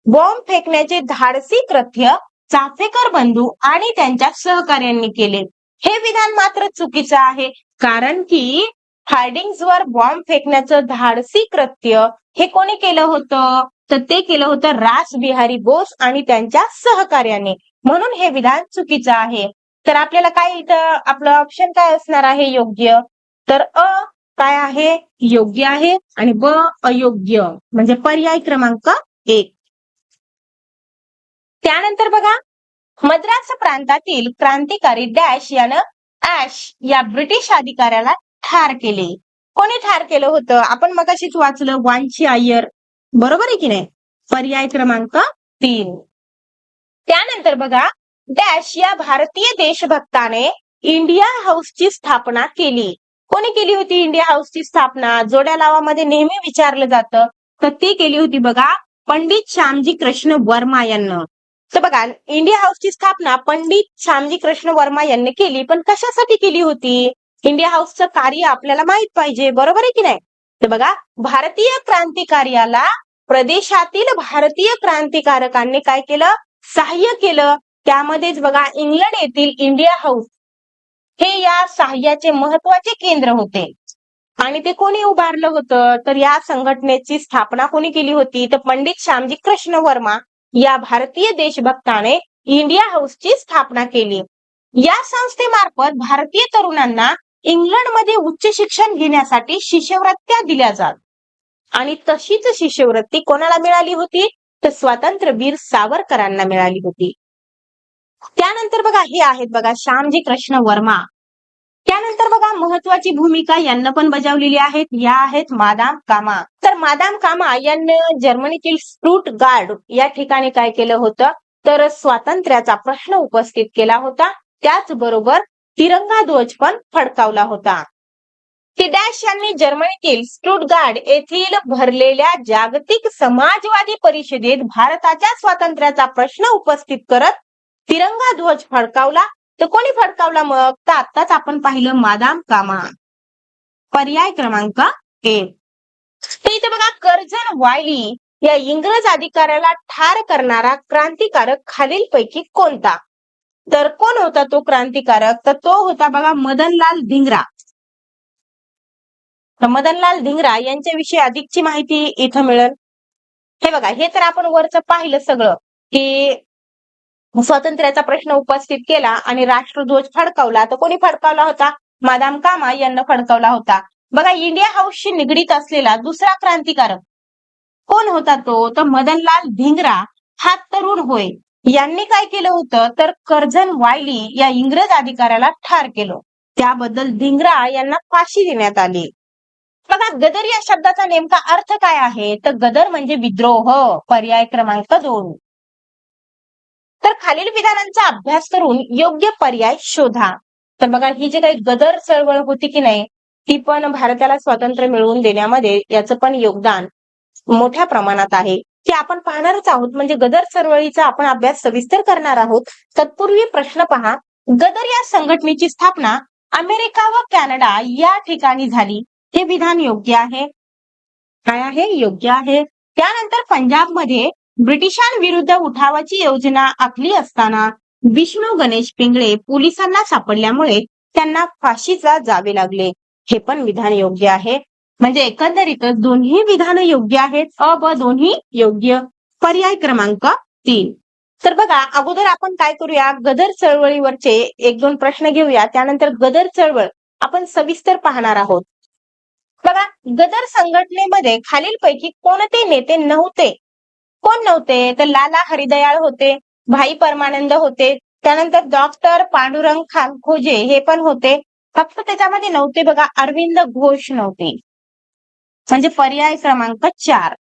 Speaker 1: बॉम्ब फेकण्याचे धाडसी कृत्य चाफेकर बंधू आणि त्यांच्या सहकार्यांनी केले. हे विधान मात्र चुकीचं आहे, कारण की हार्डिंग्स वर बॉम्ब फेकण्याचं धाडसी कृत्य हे कोणी केलं होतं तर ते केलं होतं रासबिहारी बोस आणि त्यांच्या सहकार्याने. म्हणून हे विधान चुकीचं आहे. तर आपल्याला काय इथं आपलं ऑप्शन काय असणार आहे योग्य, तर अ काय आहे योग्य आहे आणि ब अयोग्य, म्हणजे पर्याय क्रमांक 1. त्यानंतर बघा मद्रास प्रांतातील क्रांतिकारी डॅश यानं ऍश या ब्रिटिश अधिकाऱ्याला ठार केले. कोणी ठार केलं होतं आपण मगाशीच वाचलं वांची अय्यर, बरोबर आहे की नाही, पर्याय क्रमांक 3. त्यानंतर बघा डॅश या भारतीय देशभक्ताने इंडिया हाऊसची स्थापना केली. कोणी केली होती इंडिया हाऊसची स्थापना, जोड्या लावामध्ये नेहमी विचारलं जातं, तर ती केली होती बघा पंडित श्यामजी कृष्ण वर्मा यांना. तर बघा इंडिया हाऊसची स्थापना पंडित श्यामजी कृष्ण वर्मा यांनी केली, पण कशासाठी केली होती, इंडिया हाऊसचं कार्य आपल्याला माहित पाहिजे, बरोबर आहे की नाही. तर बघा भारतीय क्रांतिकार्याला प्रदेशातील भारतीय क्रांतिकारकांनी काय केलं सहाय्य केलं. त्यामध्येच बघा इंग्लंड येथील इंडिया हाऊस हे या सहाय्याचे महत्वाचे केंद्र होते. आणि ते कोणी उभारलं होतं तर या संघटनेची स्थापना कोणी केली होती तर पंडित श्यामजी कृष्ण वर्मा या भारतीय देशभक्ताने इंडिया हाऊसची स्थापना केली. या संस्थेमार्फत भारतीय तरुणांना इंग्लंडमध्ये उच्च शिक्षण घेण्यासाठी शिष्यवृत्त्या दिल्या जात आणि तशीच शिष्यवृत्ती कोणाला मिळाली होती तर स्वातंत्र्यवीर सावरकरांना मिळाली होती. त्यानंतर बघा हे आहेत बघा श्यामजी कृष्ण वर्मा. त्यानंतर बघा महत्वाची भूमिका यांना पण बजावलेली आहेत, या आहेत मादाम कामा. तर मादाम कामा यांनी जर्मनीतील स्टुटगार्ड या ठिकाणी काय केलं होतं तर स्वातंत्र्याचा प्रश्न उपस्थित केला होता. त्याचबरोबर तिरंगा ध्वज पण फडकावला होता. ती डॅश यांनी जर्मनीतील स्टुटगार्ड येथील भरलेल्या जागतिक समाजवादी परिषदेत भारताच्या स्वातंत्र्याचा प्रश्न उपस्थित करत तिरंगा ध्वज फडकावला. तर कोणी फडकावला मग तर आताच आपण पाहिलं मादाम कामा, पर्याय क्रमांक 1. तर इथे बघा कर्झन वायली या इंग्रज अधिकाऱ्याला ठार करणारा क्रांतिकारक खालीलपैकी कोणता, तर कोण होता तो क्रांतिकारक तर तो होता बघा मदनलाल धिंगरा. मदनलाल धिंगरा यांच्याविषयी अधिकची माहिती इथं मिळेल. हे बघा, हे तर आपण वरचं पाहिलं सगळं की स्वातंत्र्याचा प्रश्न उपस्थित केला आणि राष्ट्रध्वज फडकावला. तर कोणी फडकावला होता? मादाम कामा यांना फडकावला होता. बघा, इंडिया हाऊसशी निगडीत असलेला दुसरा क्रांतिकारक कोण होता तो? तर मदनलाल धिंगरा हा तरुण होय. यांनी काय केलं होतं? तर कर्झन वायली या इंग्रज अधिकाऱ्याला ठार केलं. त्याबद्दल धिंगरा यांना फाशी देण्यात आली. बघा, गदर या शब्दाचा नेमका अर्थ काय आहे? तर गदर म्हणजे विद्रोह. पर्याय क्रमांक 2. तर खालील विधानांचा अभ्यास करून योग्य पर्याय शोधा. तर बघा, ही जी काही गदर चळवळ होती की नाही, ती पण भारताला स्वातंत्र्य मिळवून देण्यामध्ये याचं पण योगदान मोठ्या प्रमाणात आहे. ते आपण पाहणारच आहोत. म्हणजे गदर चळवळीचा आपण अभ्यास सविस्तर करणार आहोत. तत्पूर्वी प्रश्न पहा. गदर या संघटनेची स्थापना अमेरिका व कॅनडा या ठिकाणी झाली. हे विधान योग्य आहे. काय आहे? योग्य आहे. त्यानंतर पंजाबमध्ये ब्रिटिशांविरुद्ध उठावाची योजना आखली असताना विष्णू गणेश पिंगळे पोलिसांना सापडल्यामुळे त्यांना फाशीला जावे लागले. हे पण विधान योग्य आहे. म्हणजे एकंदरीतच दोन्ही विधान योग्य आहेत. अ ब दोन्ही योग्य. पर्याय क्रमांक 3. तर बघा, अगोदर आपण काय करूया, गदर चळवळीवरचे 1-2 प्रश्न घेऊया. त्यानंतर गदर चळवळ आपण सविस्तर पाहणार आहोत. बघा, गदर संघटनेमध्ये खालीलपैकी कोणते नेते नव्हते? कोण नव्हते? तर लाला हरिदयाळ होते, भाई परमानंद होते, त्यानंतर डॉक्टर पांडुरंग खानखोजे हे पण होते. फक्त त्याच्यामध्ये नव्हते बघा, अरविंद घोष नव्हते. म्हणजे पर्याय क्रमांक 4.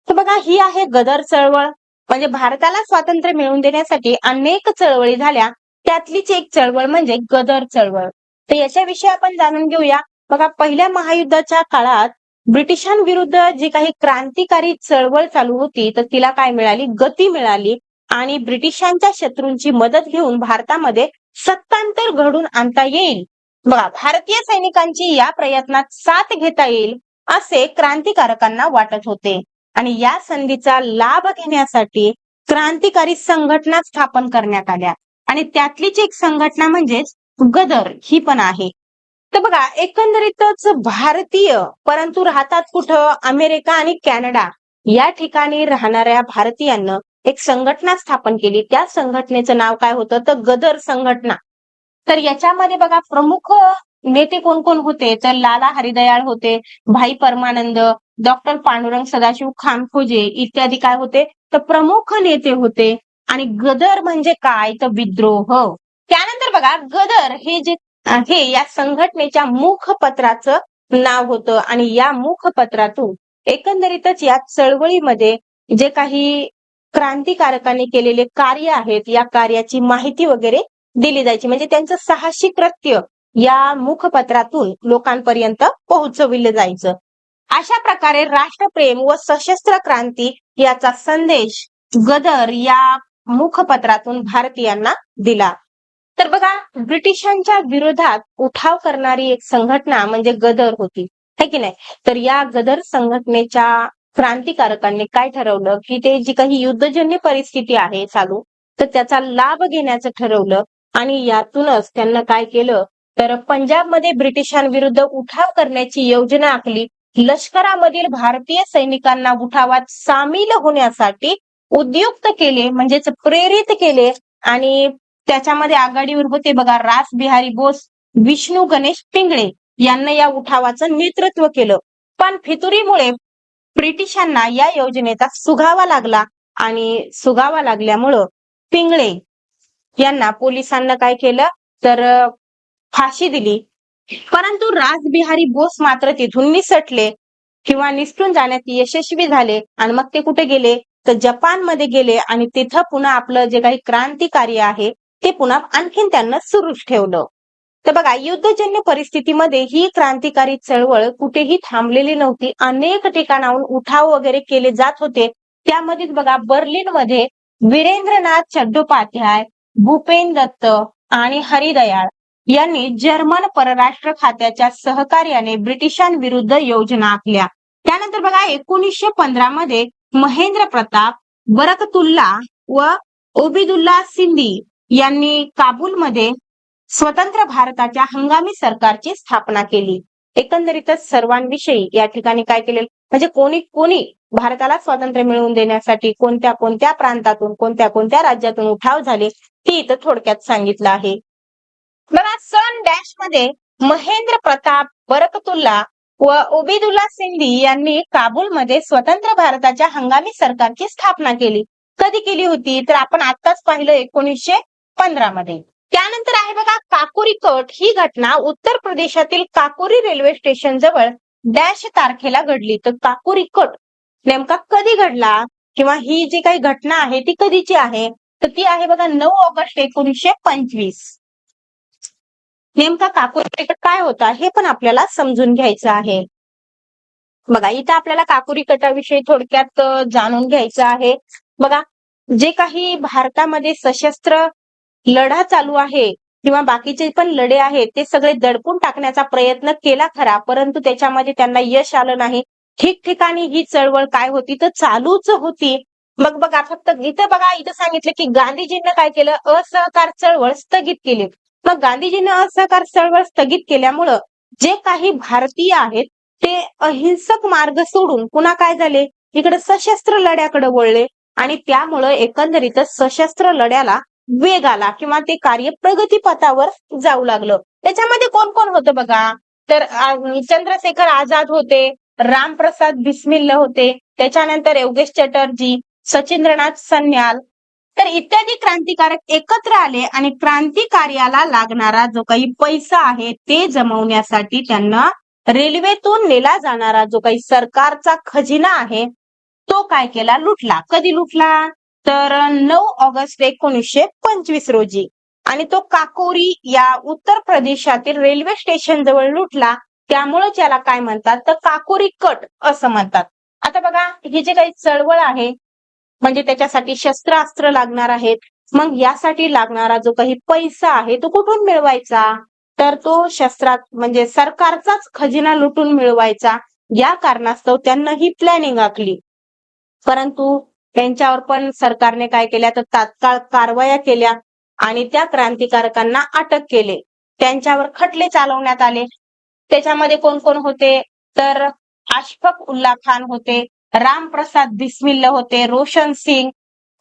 Speaker 1: तर बघा, ही आहे गदर चळवळ. म्हणजे भारताला स्वातंत्र्य मिळवून देण्यासाठी अनेक चळवळी झाल्या. त्यातलीच एक चळवळ म्हणजे गदर चळवळ. तर याच्याविषयी आपण जाणून घेऊया. बघा, पहिल्या महायुद्धाच्या काळात ब्रिटिशांविरुद्ध जी काही क्रांतिकारी चळवळ चालू होती, तर तिला काय मिळाली? गती मिळाली. आणि ब्रिटिशांच्या शत्रूंची मदत घेऊन भारतामध्ये सत्तांतर घडून आणता येईल. बघा, भारतीय सैनिकांची या प्रयत्नात साथ घेता येईल असे क्रांतिकारकांना वाटत होते. आणि या संधीचा लाभ घेण्यासाठी क्रांतिकारी संघटना स्थापन करण्यात आल्या. आणि त्यातलीच एक संघटना म्हणजेच गदर ही पण आहे. तर बघा, एकंदरीतच भारतीय परंतु राहतात कुठं? अमेरिका आणि कॅनडा या ठिकाणी राहणाऱ्या भारतीयांना एक संघटना स्थापन केली. त्या संघटनेचं नाव काय होतं? तर गदर संघटना. तर याच्यामध्ये बघा, प्रमुख नेते कोण कोण होते? तर लाला हरिदयाळ होते, भाई परमानंद, डॉक्टर पांडुरंग सदाशिव खानखोजे इत्यादी काय होते? तर प्रमुख नेते होते. आणि गदर म्हणजे काय? तर विद्रोह. त्यानंतर बघा, गदर हे या संघटनेच्या मुखपत्राचं नाव होतं. आणि या मुखपत्रातून एकंदरीतच या चळवळीमध्ये जे काही क्रांतिकारकांनी केलेले कार्य आहेत, या कार्याची माहिती वगैरे दिली जायची. म्हणजे त्यांचं साहसी कृत्य या मुखपत्रातून लोकांपर्यंत पोहोचविलं जायचं. अशा प्रकारे राष्ट्रप्रेम व सशस्त्र क्रांती याचा संदेश गदर या मुखपत्रातून भारतीयांना दिला. तर बघा, ब्रिटिशांच्या विरोधात उठाव करणारी एक संघटना म्हणजे गदर होती, है की नाही? तर या गदर संघटनेच्या क्रांतिकारकांनी काय ठरवलं की ते जी काही युद्धजन्य परिस्थिती आहे चालू, तर त्याचा लाभ घेण्याचं ठरवलं. आणि यातूनच त्यांना काय केलं? तर पंजाबमध्ये ब्रिटिशांविरुद्ध उठाव करण्याची योजना आखली. लष्करामधील भारतीय सैनिकांना उठावात सामील होण्यासाठी उद्युक्त केले, म्हणजेच प्रेरित केले. आणि त्याच्यामध्ये आघाडीवर होते बघा रास बिहारी बोस, विष्णू गणेश पिंगळे यांना या उठावाचं नेतृत्व केलं. पण फितुरीमुळे ब्रिटिशांना या योजनेचा सुगावा लागला. आणि सुगावा लागल्यामुळं पिंगळे यांना पोलिसांना काय केलं? तर फाशी दिली. परंतु रासबिहारी बोस मात्र तिथून निसटले किंवा निसटून जाण्यात यशस्वी झाले. आणि मग ते कुठे गेले? तर जपानमध्ये गेले. आणि तिथं पुन्हा आपलं जे काही क्रांतिकार्य आहे ते पुन्हा आणखीन त्यांना सुरूच ठेवलं. तर बघा, युद्धजन्य परिस्थितीमध्ये ही क्रांतिकारी चळवळ कुठेही थांबलेली नव्हती. अनेक ठिकाणाहून उठाव वगैरे केले जात होते. त्यामध्येच बघा, बर्लिनमध्ये वीरेंद्रनाथ चट्टोपाध्याय, भूपेन दत्त आणि हरिदयाळ यांनी जर्मन परराष्ट्र खात्याच्या सहकार्याने ब्रिटिशांविरुद्ध योजना आखल्या. त्यानंतर बघा, 1915 मध्ये महेंद्र प्रताप, बरकतुल्ला व ओबिदुल्ला सिंधी यांनी काबूलमध्ये स्वतंत्र भारताच्या हंगामी सरकारची स्थापना केली. एकंदरीतच सर्वांविषयी या ठिकाणी काय केले? म्हणजे कोणी कोणी भारताला स्वातंत्र्य मिळवून देण्यासाठी कोणत्या कोणत्या प्रांतातून कोणत्या कोणत्या राज्यातून उठाव झाले ते इथं थोडक्यात सांगितलं आहे. बघा सन डॅश मध्ये महेंद्र प्रताप बरकतुल्ला व उबेदुल्ला सिंधी यांनी काबूलमध्ये स्वतंत्र भारताच्या हंगामी सरकारची स्थापना केली. कधी केली होती तर आपण आताच पाहिलं 1915 मध्ये. त्यानंतर आहे बघा काकोरी कट ही घटना उत्तर प्रदेशातील काकोरी रेल्वे स्टेशन जवळ डॅश तारखेला घडली. तर काकोरी कट नेमका कधी घडला किंवा ही जी काही घटना आहे ती कधीची आहे तर ती आहे बघा 9 ऑगस्ट 1925. नेमका काकोरी कट काय होता हे पण आपल्याला समजून घ्यायचं आहे. बघा इथं आपल्याला काकोरी कटाविषयी थोडक्यात जाणून घ्यायचं आहे. बघा जे काही भारतामध्ये सशस्त्र लढा चालू आहे किंवा बाकीचे पण लढे आहेत ते सगळे दडपून टाकण्याचा प्रयत्न केला खरा, परंतु त्याच्यामध्ये त्यांना यश आलं नाही. ठिकठिकाणी ही चळवळ काय होती तर चालूच होती. मग बघा फक्त इथं बघा इथं सांगितलं की गांधीजींनी काय केलं, असहकार चळवळ स्थगित केली. मग गांधीजींनी असहकार चळवळ स्थगित केल्यामुळं जे काही भारतीय आहेत ते अहिंसक मार्ग सोडून पुन्हा काय झाले, इकडे सशस्त्र लढ्याकडे वळले आणि त्यामुळं एकंदरीतच सशस्त्र लढ्याला वेग आला किंवा ते कार्य प्रगतीपथावर जाऊ लागलं. त्याच्यामध्ये कोण कोण होतं बघा, तर चंद्रशेखर आझाद होते, रामप्रसाद बिस्मिल होते, त्याच्यानंतर योगेश चटर्जी, सचिंद्रनाथ सन्याल तर इत्यादी क्रांतिकारक एकत्र आले आणि क्रांती कार्याला लागणारा जो काही पैसा आहे ते जमवण्यासाठी त्यांना रेल्वेतून नेला जाणारा जो काही सरकारचा खजिना आहे तो काय केला, लुटला. कधी लुटला तर 9 ऑगस्ट 1925 रोजी आणि तो काकोरी या उत्तर प्रदेशातील रेल्वे स्टेशन जवळ लुटला. त्यामुळे त्याला काय म्हणतात तर काकोरी कट असं म्हणतात. आता बघा ही जे काही चळवळ आहे म्हणजे त्याच्यासाठी शस्त्रास्त्र लागणार आहेत. मग यासाठी लागणारा जो काही पैसा आहे तो कुठून मिळवायचा तर तो शस्त्रात म्हणजे सरकारचाच खजिना लुटून मिळवायचा. या कारणास्तव त्यांना ही प्लॅनिंग आखली, परंतु त्यांच्यावर पण सरकारने काय केल्या तर तात्काळ कारवाया केल्या आणि त्या क्रांतिकारकांना अटक केले. त्यांच्यावर खटले चालवण्यात आले. त्याच्यामध्ये कोण कोण होते तर अशफाक उल्ला खान होते, रामप्रसाद बिस्मिल होते, रोशन सिंग,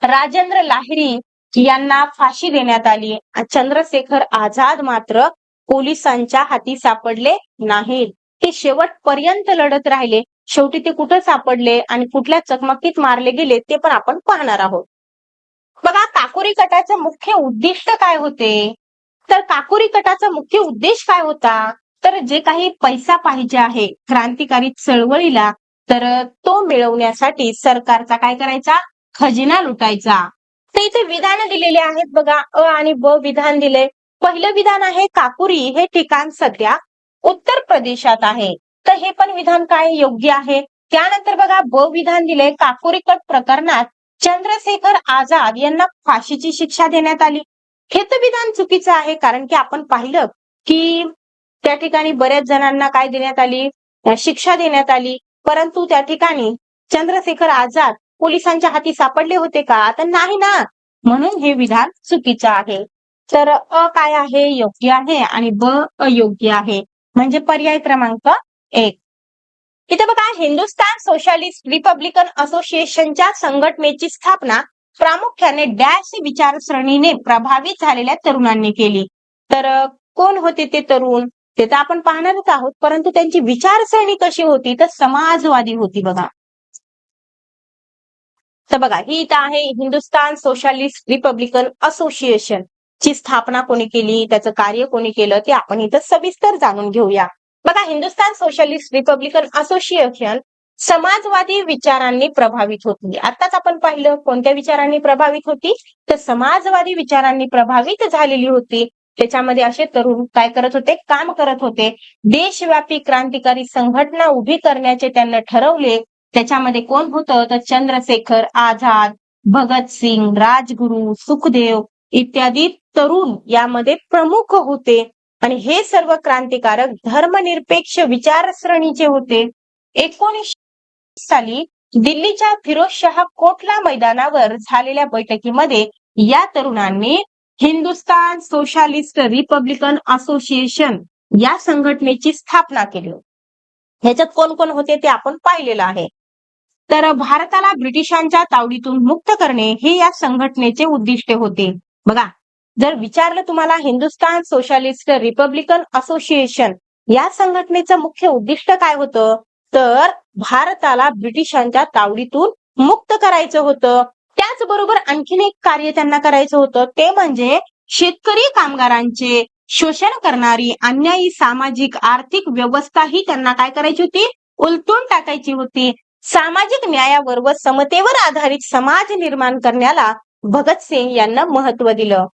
Speaker 1: राजेंद्र लाहिरी यांना फाशी देण्यात आली. चंद्रशेखर आझाद मात्र पोलिसांच्या हाती सापडले नाहीत. ते शेवटपर्यंत लढत राहिले. शेवटी ते कुठं सापडले आणि कुठल्या चकमकीत मारले गेले ते पण आपण पाहणार आहोत. बघा काकोरी कटाचे मुख्य उद्दिष्ट काय होते तर काकोरी कटाचा मुख्य उद्देश काय होता तर जे काही पैसा पाहिजे आहे क्रांतिकारी चळवळीला तर तो मिळवण्यासाठी सरकारचा काय करायचा, खजिना लुटायचा. तर इथे विधान दिलेले आहेत बघा, अ आणि ब विधान दिले. पहिलं विधान आहे काकोरी हे ठिकाण सध्या उत्तर प्रदेशात आहे, तर हे पण विधान काय योग्य आहे. त्यानंतर बघा ब विधान दिले, काकोरी कट प्रकरणात चंद्रशेखर आझाद यांना फाशीची शिक्षा देण्यात आली. हे तर विधान चुकीचं आहे, कारण की आपण पाहिलं की त्या ठिकाणी बऱ्याच जणांना काय देण्यात आली, शिक्षा देण्यात आली, परंतु त्या ठिकाणी चंद्रशेखर आझाद पोलिसांच्या हाती सापडले होते का तर नाही ना, म्हणून हे विधान चुकीचं आहे. तर अ काय आहे, योग्य आहे आणि ब अयोग्य आहे, म्हणजे पर्याय क्रमांक 1. इथे बघा हिंदुस्थान सोशलिस्ट रिपब्लिकन असोसिएशनच्या संघटनेची स्थापना प्रामुख्याने डॅश विचारसरणीने प्रभावित झालेल्या तरुणांनी केली. तर कोण होते ते तरुण ते तर आपण पाहणारच आहोत, परंतु त्यांची विचारसरणी कशी होती तर समाजवादी होती. बघा तर बघा ही इथं आहे हिंदुस्थान सोशलिस्ट रिपब्लिकन असोसिएशन ची स्थापना कोणी केली, त्याचं कार्य कोणी केलं ते आपण इथं सविस्तर जाणून घेऊया. बघा हिंदुस्थान सोशलिस्ट रिपब्लिकन असोसिएशन समाजवादी विचारांनी प्रभावित होती. आताच आपण पाहिलं कोणत्या विचारांनी प्रभावित होती तर समाजवादी विचारांनी प्रभावित झालेली होती. त्याच्यामध्ये असे तरुण काय करत होते, काम करत होते. देशव्यापी क्रांतिकारी संघटना उभी करण्याचे त्यांनी ठरवले. त्याच्यामध्ये कोण होतं तर चंद्रशेखर आझाद, भगतसिंग, राजगुरू, सुखदेव इत्यादी तरुण यामध्ये प्रमुख होते आणि हे सर्व क्रांतिकारक धर्मनिरपेक्ष विचारसरणीचे होते. 19 साली दिल्लीच्या फिरोजशाह कोटला मैदानावर झालेल्या बैठकीमध्ये या तरुणांनी हिंदुस्थान सोशलिस्ट रिपब्लिकन असोसिएशन या संघटनेची स्थापना केली. ह्याच्यात कोण कोण होते ते आपण पाहिलेलं आहे. तर भारताला ब्रिटिशांच्या तावडीतून मुक्त करणे हे या संघटनेचे उद्दिष्ट होते. बघा, जर विचारलं तुम्हाला हिंदुस्थान सोशलिस्ट रिपब्लिकन असोसिएशन या संघटनेचं मुख्य उद्दिष्ट काय होतं, तर भारताला ब्रिटिशांच्या तावडीतून मुक्त करायचं होतं. त्याचबरोबर आणखीन एक कार्य त्यांना करायचं होतं, ते म्हणजे शेतकरी कामगारांचे शोषण करणारी अन्यायी सामाजिक आर्थिक व्यवस्था ही त्यांना काय करायची होती, उलटून टाकायची होती. सामाजिक न्यायावर व समतेवर आधारित समाज निर्माण करण्याला भगतसिंग यांना महत्व दिलं.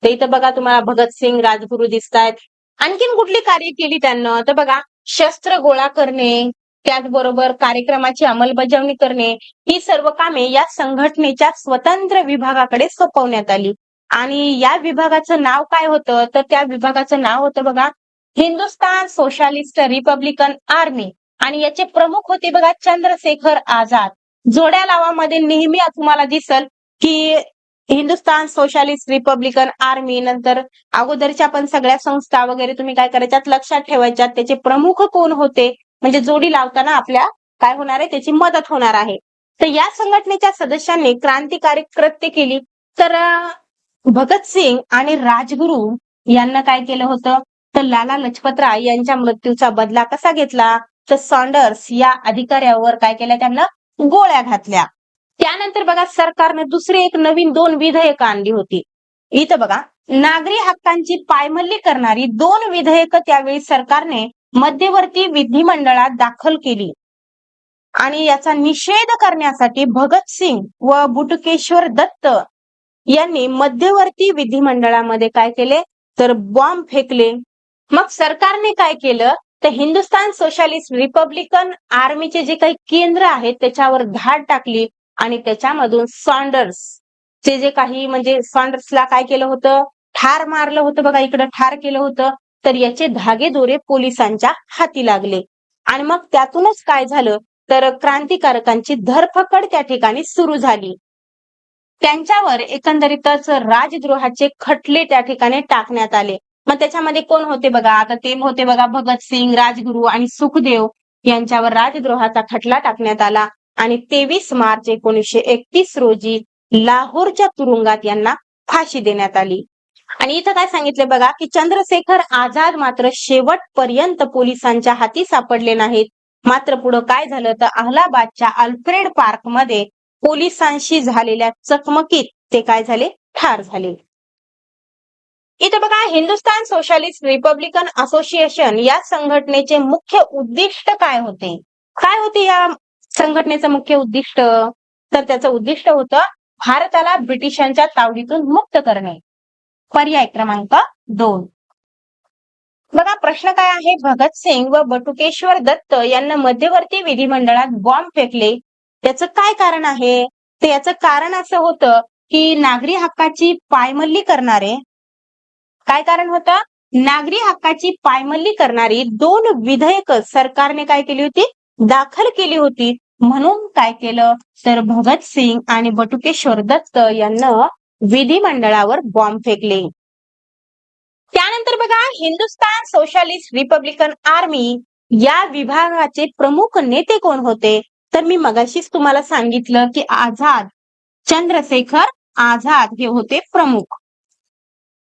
Speaker 1: तर इथं बघा तुम्हाला भगतसिंग राजगुरू दिसतायत. आणखीन कुठली कार्य केली त्यांना, तर बघा शस्त्र गोळा करणे, त्याचबरोबर कार्यक्रमाची अंमलबजावणी करणे, ही सर्व कामे या संघटनेच्या स्वतंत्र विभागाकडे सोपवण्यात आली. आणि या विभागाचं नाव काय होतं, तर त्या विभागाचं नाव होतं बघा हिंदुस्थान सोशलिस्ट रिपब्लिकन आर्मी. आणि याचे प्रमुख होते बघा चंद्रशेखर आझाद. जोड्या लावामध्ये नेहमी तुम्हाला दिसल की हिंदुस्थान सोशलिस्ट रिपब्लिकन आर्मी नंतर अगोदरच्या पण सगळ्या संस्था वगैरे तुम्ही काय करायच्यात लक्षात ठेवायच्यात, त्याचे प्रमुख कोण होते, म्हणजे जोडी लावताना आपल्या काय होणार आहे, त्याची मदत होणार आहे. तर या संघटनेच्या सदस्यांनी क्रांतिकारी कृत्य केली. तर भगतसिंग आणि राजगुरू यांना काय केलं होतं, तर लाला लजपतराय यांच्या मृत्यूचा बदला कसा घेतला, तर सॉन्डर्स या अधिकाऱ्यावर काय केलं, त्यांना गोळ्या घातल्या. त्यानंतर बघा सरकारने दुसरी एक नवीन 2 विधेयकं आणली होती. इथं बघा नागरी हक्कांची पायमल्ली करणारी 2 विधेयकं त्यावेळी सरकारने मध्यवर्ती विधिमंडळात दाखल केली. आणि याचा निषेध करण्यासाठी भगतसिंग व बटुकेश्वर दत्त यांनी मध्यवर्ती विधिमंडळामध्ये काय केले, तर बॉम्ब फेकले. मग सरकारने काय केलं, तर हिंदुस्थान सोशलिस्ट रिपब्लिकन आर्मीचे जे काही केंद्र आहेत त्याच्यावर धाड टाकली आणि त्याच्यामधून सॉन्डर्स चे जे काही म्हणजे सॉन्डर्सला काय केलं होतं, ठार मारलं होतं. बघा इकडं ठार केलं होतं. तर याचे धागेदोरे पोलिसांच्या हाती लागले. आणि मग त्यातूनच काय झालं, तर क्रांतिकारकांची धरपकड त्या ठिकाणी सुरू झाली. त्यांच्यावर एकंदरीतच राजद्रोहाचे खटले त्या ठिकाणी टाकण्यात आले. मग त्याच्यामध्ये कोण होते बघा, आता ते होते बघा भगतसिंग, राजगुरू आणि सुखदेव यांच्यावर राजद्रोहाचा खटला टाकण्यात आला. आणि 23 मार्च 1931 रोजी लाहोरच्या तुरुंगात यांना फाशी देण्यात आली. आणि इथं काय सांगितले बघा, की चंद्रशेखर आझाद मात्र शेवटपर्यंत पोलिसांच्या हाती सापडले नाहीत. मात्र पुढे काय झालं, तर अहलाबादच्या अल्फ्रेड पार्क मध्ये पोलिसांशी झालेल्या चकमकीत ते काय झाले, ठार झाले. इथं बघा हिंदुस्थान सोशलिस्ट रिपब्लिकन असोसिएशन या संघटनेचे मुख्य उद्दिष्ट काय होते, काय होते या संघटनेचं मुख्य उद्दिष्ट, तर त्याचं उद्दिष्ट होतं भारताला ब्रिटिशांच्या तावडीतून मुक्त करणे. पर्याय क्रमांक 2. बघा प्रश्न काय आहे, भगतसिंग व बटुकेश्वर दत्त यांना मध्यवर्ती विधिमंडळात बॉम्ब फेकले, त्याचं काय कारण आहे, तर याचं कारण असं होतं की नागरी हक्काची पायमल्ली करणारे, काय कारण होतं, नागरी हक्काची पायमल्ली करणारी 2 विधेयक सरकारने काय केली होती, दाखल केली होती. म्हणून काय केलं, तर भगतसिंग आणि बटुकेश्वर दत्त यांना विधिमंडळावर बॉम्ब फेकले. त्यानंतर बघा हिंदुस्थान सोशलिस्ट रिपब्लिकन आर्मी या विभागाचे प्रमुख नेते कोण होते, तर मी मगाशीच तुम्हाला सांगितलं की आझाद, चंद्रशेखर आझाद हे होते प्रमुख.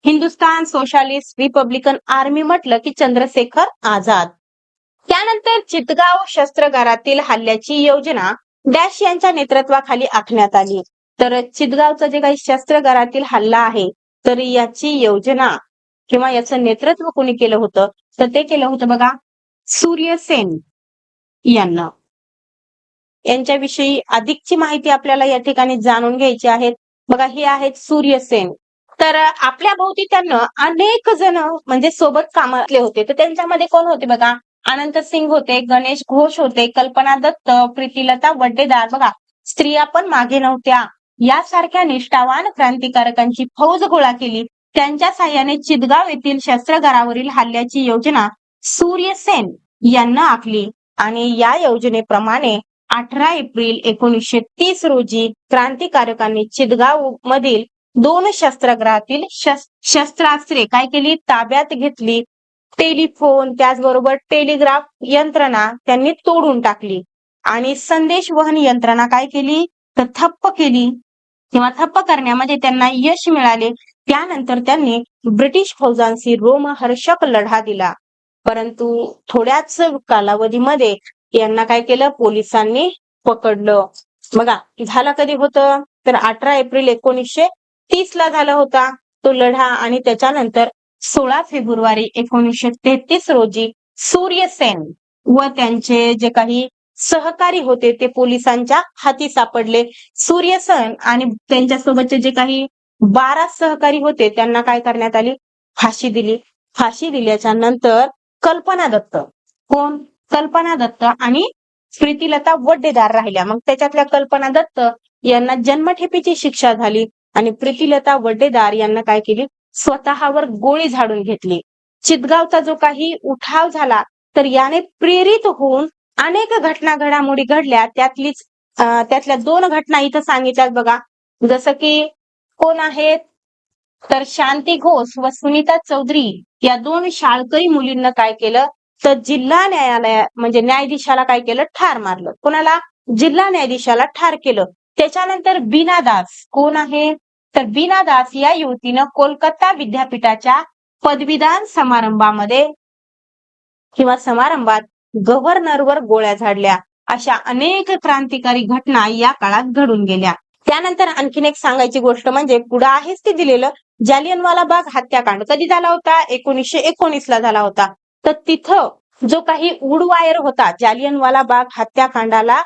Speaker 1: हिंदुस्थान सोशलिस्ट रिपब्लिकन आर्मी म्हटलं की चंद्रशेखर आझाद. त्यानंतर चितगाव शस्त्रागारातील हल्ल्याची योजना डॅश यांच्या नेतृत्वाखाली आखण्यात आली. तर चितगावचं जे काही शस्त्रागारातील हल्ला आहे, तर याची योजना किंवा याचं नेतृत्व कोणी केलं होतं, तर ते केलं होतं बघा सूर्यसेन यांना. यांच्याविषयी अधिकची माहिती आपल्याला या ठिकाणी जाणून घ्यायची आहे. बघा हे आहेत सूर्यसेन. तर आपल्या भोवती त्यांना अनेक जण म्हणजे सोबत कामातले होते. तर त्यांच्यामध्ये कोण होते बघा, अनंत सिंग होते, गणेश घोष होते, कल्पना दत्त, प्रीतीलता वड्डेदार. बघा स्त्रिया पण मागे नव्हत्या. यासारख्या निष्ठावान क्रांतिकारकांची फौज गोळा केली. त्यांच्या साह्याने चितगाव येथील शस्त्रागारावरील हल्ल्याची योजना सूर्यसेन यांना आखली. आणि या योजनेप्रमाणे 18 एप्रिल 1930 रोजी क्रांतिकारकांनी चितगाव मधील 2 शस्त्रागारातील शस्त्रास्त्रे काय केली, ताब्यात घेतली. टेलिफोन त्याचबरोबर टेलिग्राफ यंत्रणा त्यांनी तोडून टाकली आणि संदेश वहन यंत्रणा काय केली तर ठप्प केली किंवा ठप्प करण्यामध्ये त्यांना यश मिळाले. त्यानंतर त्यांनी ब्रिटिश फौजांशी रोमहर्षक लढा दिला. परंतु थोड्याच कालावधीमध्ये यांना काय केलं पोलिसांनी पकडलं. बघा झालं कधी होतं तर 18 एप्रिल 1930 ला झाला होता तो लढा आणि त्याच्यानंतर 16 फेब्रुवारी 1933 रोजी सूर्यसेन व त्यांचे जे काही सहकारी होते ते पोलिसांच्या हाती सापडले. सूर्यसेन आणि त्यांच्यासोबतचे जे काही 12 सहकारी होते त्यांना काय करण्यात आली फाशी दिली. फाशी दिल्याच्या नंतर कल्पना दत्त कोण कल्पना दत्त आणि प्रीतिलता वड्डेदार राहिल्या. मग त्याच्यातल्या कल्पना दत्त यांना जन्मठेपेची शिक्षा झाली आणि प्रीतिलता वड्डेदार यांना काय केली स्वतःवर गोळी झाडून घेतली. चितगावचा जो काही उठाव झाला तर याने प्रेरित होऊन अनेक घटना घडामोडी घडल्या. त्यातल्या 2 घटना इथं सांगितल्यात बघा. जसं की कोण आहेत तर शांती घोष व सुनीता चौधरी या 2 शाळकरी मुलींना काय केलं तर जिल्हा न्यायालय म्हणजे न्यायाधीशाला काय केलं ठार मारलं. कोणाला जिल्हा न्यायाधीशाला ठार केलं. त्याच्यानंतर बीना दास कोण आहे तर बीना दास या युवतीनं कोलकाता विद्यापीठाच्या पदवीदान समारंभामध्ये किंवा समारंभात गव्हर्नरवर गोळ्या झाडल्या. अशा अनेक क्रांतिकारी घटना या काळात घडून गेल्या. त्यानंतर आणखीन एक सांगायची गोष्ट म्हणजे पुढे आहेच ते दिलेलं जालियनवाला बाग हत्याकांड कधी झाला होता 1919 ला झाला होता. तर तिथं जो काही वुडवायर होता जालियनवाला बाग हत्याकांडाला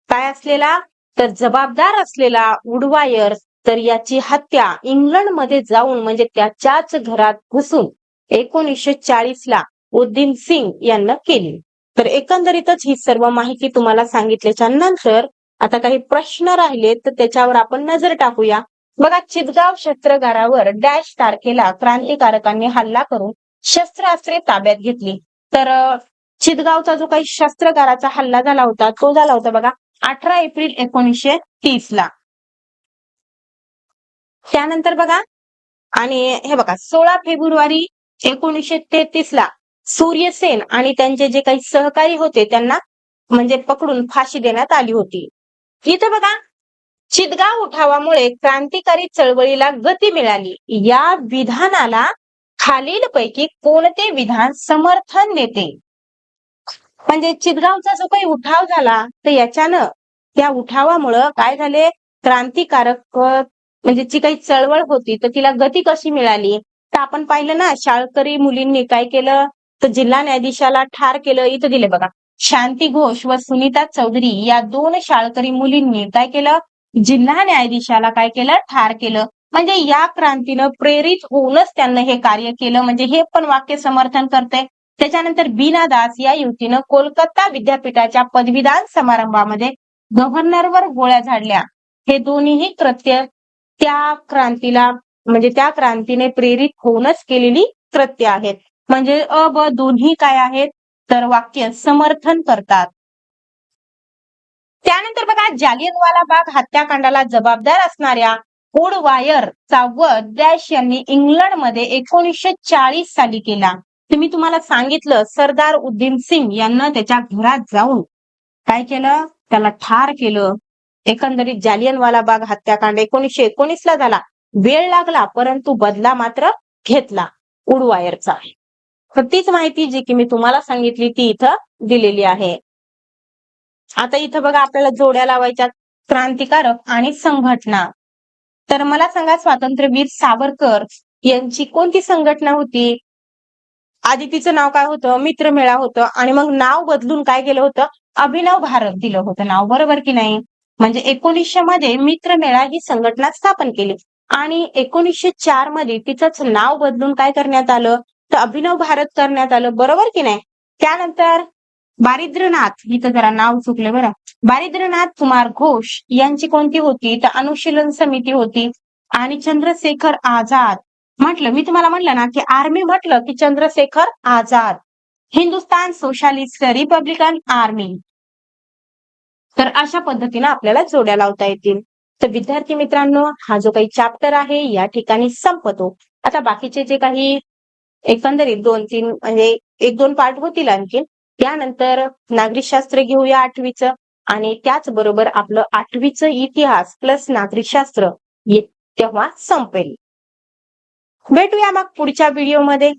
Speaker 1: काय असलेला तर जबाबदार असलेला वुडवायर तर याची हत्या इंग्लंडमध्ये जाऊन म्हणजे त्याच्याच घरात घुसून 1940 ला उद्दीन सिंग यांना केली. तर एकंदरीतच ही सर्व माहिती तुम्हाला सांगितल्याच्या नंतर आता काही प्रश्न राहिले तर त्याच्यावर आपण नजर टाकूया. बघा चितगाव शस्त्रागारावर डॅश तारखेला क्रांतिकारकांनी हल्ला करून शस्त्रास्त्रे ताब्यात घेतली. तर चितगावचा जो काही शस्त्रागाराचा हल्ला झाला होता तो झाला होता बघा 18 एप्रिल 1930 ला. त्यानंतर बघा आणि हे बघा 16 फेब्रुवारी 1933 ला सूर्यसेन आणि त्यांचे जे काही सहकारी होते त्यांना म्हणजे पकडून फाशी देण्यात आली होती. इथं बघा चितगाव उठावामुळे क्रांतिकारी चळवळीला गती मिळाली. या विधानाला खालीलपैकी कोणते विधान समर्थन देते. म्हणजे चितगावचा जो काही उठाव झाला तर याच्यानं त्या उठावामुळं काय झाले क्रांतिकारक म्हणजे जी काही चळवळ होती तर तिला गती कशी मिळाली तर आपण पाहिलं ना शाळकरी मुलींनी काय केलं तर जिल्हा न्यायाधीशाला ठार केलं. इथं दिले बघा शांती घोष व सुनीता चौधरी या 2 शाळकरी मुलींनी काय केलं जिल्हा न्यायाधीशाला काय केलं ठार केलं. म्हणजे या क्रांतीनं प्रेरित होऊनच त्यांना हे कार्य केलं म्हणजे हे पण वाक्य समर्थन करते. त्याच्यानंतर बीना दास या युवतीनं कोलकाता विद्यापीठाच्या पदवीदान समारंभामध्ये गव्हर्नरवर गोळ्या झाडल्या. हे दोन्हीही कृत्य त्या क्रांतीला म्हणजे त्या क्रांतीने प्रेरित होऊनच केलेली कृत्य आहेत. म्हणजे अ ब दोन्ही काय आहेत तर वाक्य समर्थन करतात. त्यानंतर बघा जालियनवाला बाग हत्याकांडाला जबाबदार असणाऱ्या वुडवायरचा वध डॅश यांनी इंग्लंडमध्ये 1940 साली केला. तर मी तुम्हाला सांगितलं सरदार उद्दीन सिंग यांना त्याच्या घरात जाऊन काय केलं त्याला ठार केलं. एकंदरीत जालियनवाला बाग हत्याकांड 1919 ला झाला. वेळ लागला परंतु बदला मात्र घेतला वुडवायरचा. तर तीच माहिती जी की मी तुम्हाला सांगितली ती इथं दिलेली आहे. आता इथं बघा आपल्याला जोड्या लावायच्या क्रांतिकारक आणि संघटना. तर मला सांगा स्वातंत्र्यवीर सावरकर यांची कोणती संघटना होती. आधी तिचं नाव काय होतं मित्रमेळा होतं आणि मग नाव बदलून काय केलं होतं अभिनव भारत दिलं होतं नाव. बरोबर की नाही. म्हणजे 1900 मध्ये मित्रमेळा ही संघटना स्थापन केली आणि 1904 मध्ये तिचंच नाव बदलून काय करण्यात आलं तर अभिनव भारत करण्यात आलं. बरोबर की नाही. त्यानंतर बारिंद्रनाथ इथं जरा नाव चुकले बरं बारिंद्रनाथ कुमार घोष यांची कोणती होती तर अनुशीलन समिती होती. आणि चंद्रशेखर आझाद म्हटलं मी तुम्हाला म्हटलं ना की आर्मी म्हटलं की Chandrashekhar Azad Hindustan socialist Republican army. तर अशा पद्धतीने आपल्याला जोड्या लावता येतील. तर विद्यार्थी मित्रांनो हा जो काही चॅप्टर आहे या ठिकाणी संपतो. आता बाकीचे जे काही एकंदरीत 2-3 म्हणजे 1-2 पार्ट होतील आणखीन. त्यानंतर नागरिकशास्त्र घेऊया 8वीचं आणि त्याचबरोबर आपलं 8वीचं इतिहास प्लस नागरिकशास्त्र तेव्हा संपेल. भेटूया मग पुढच्या व्हिडिओमध्ये.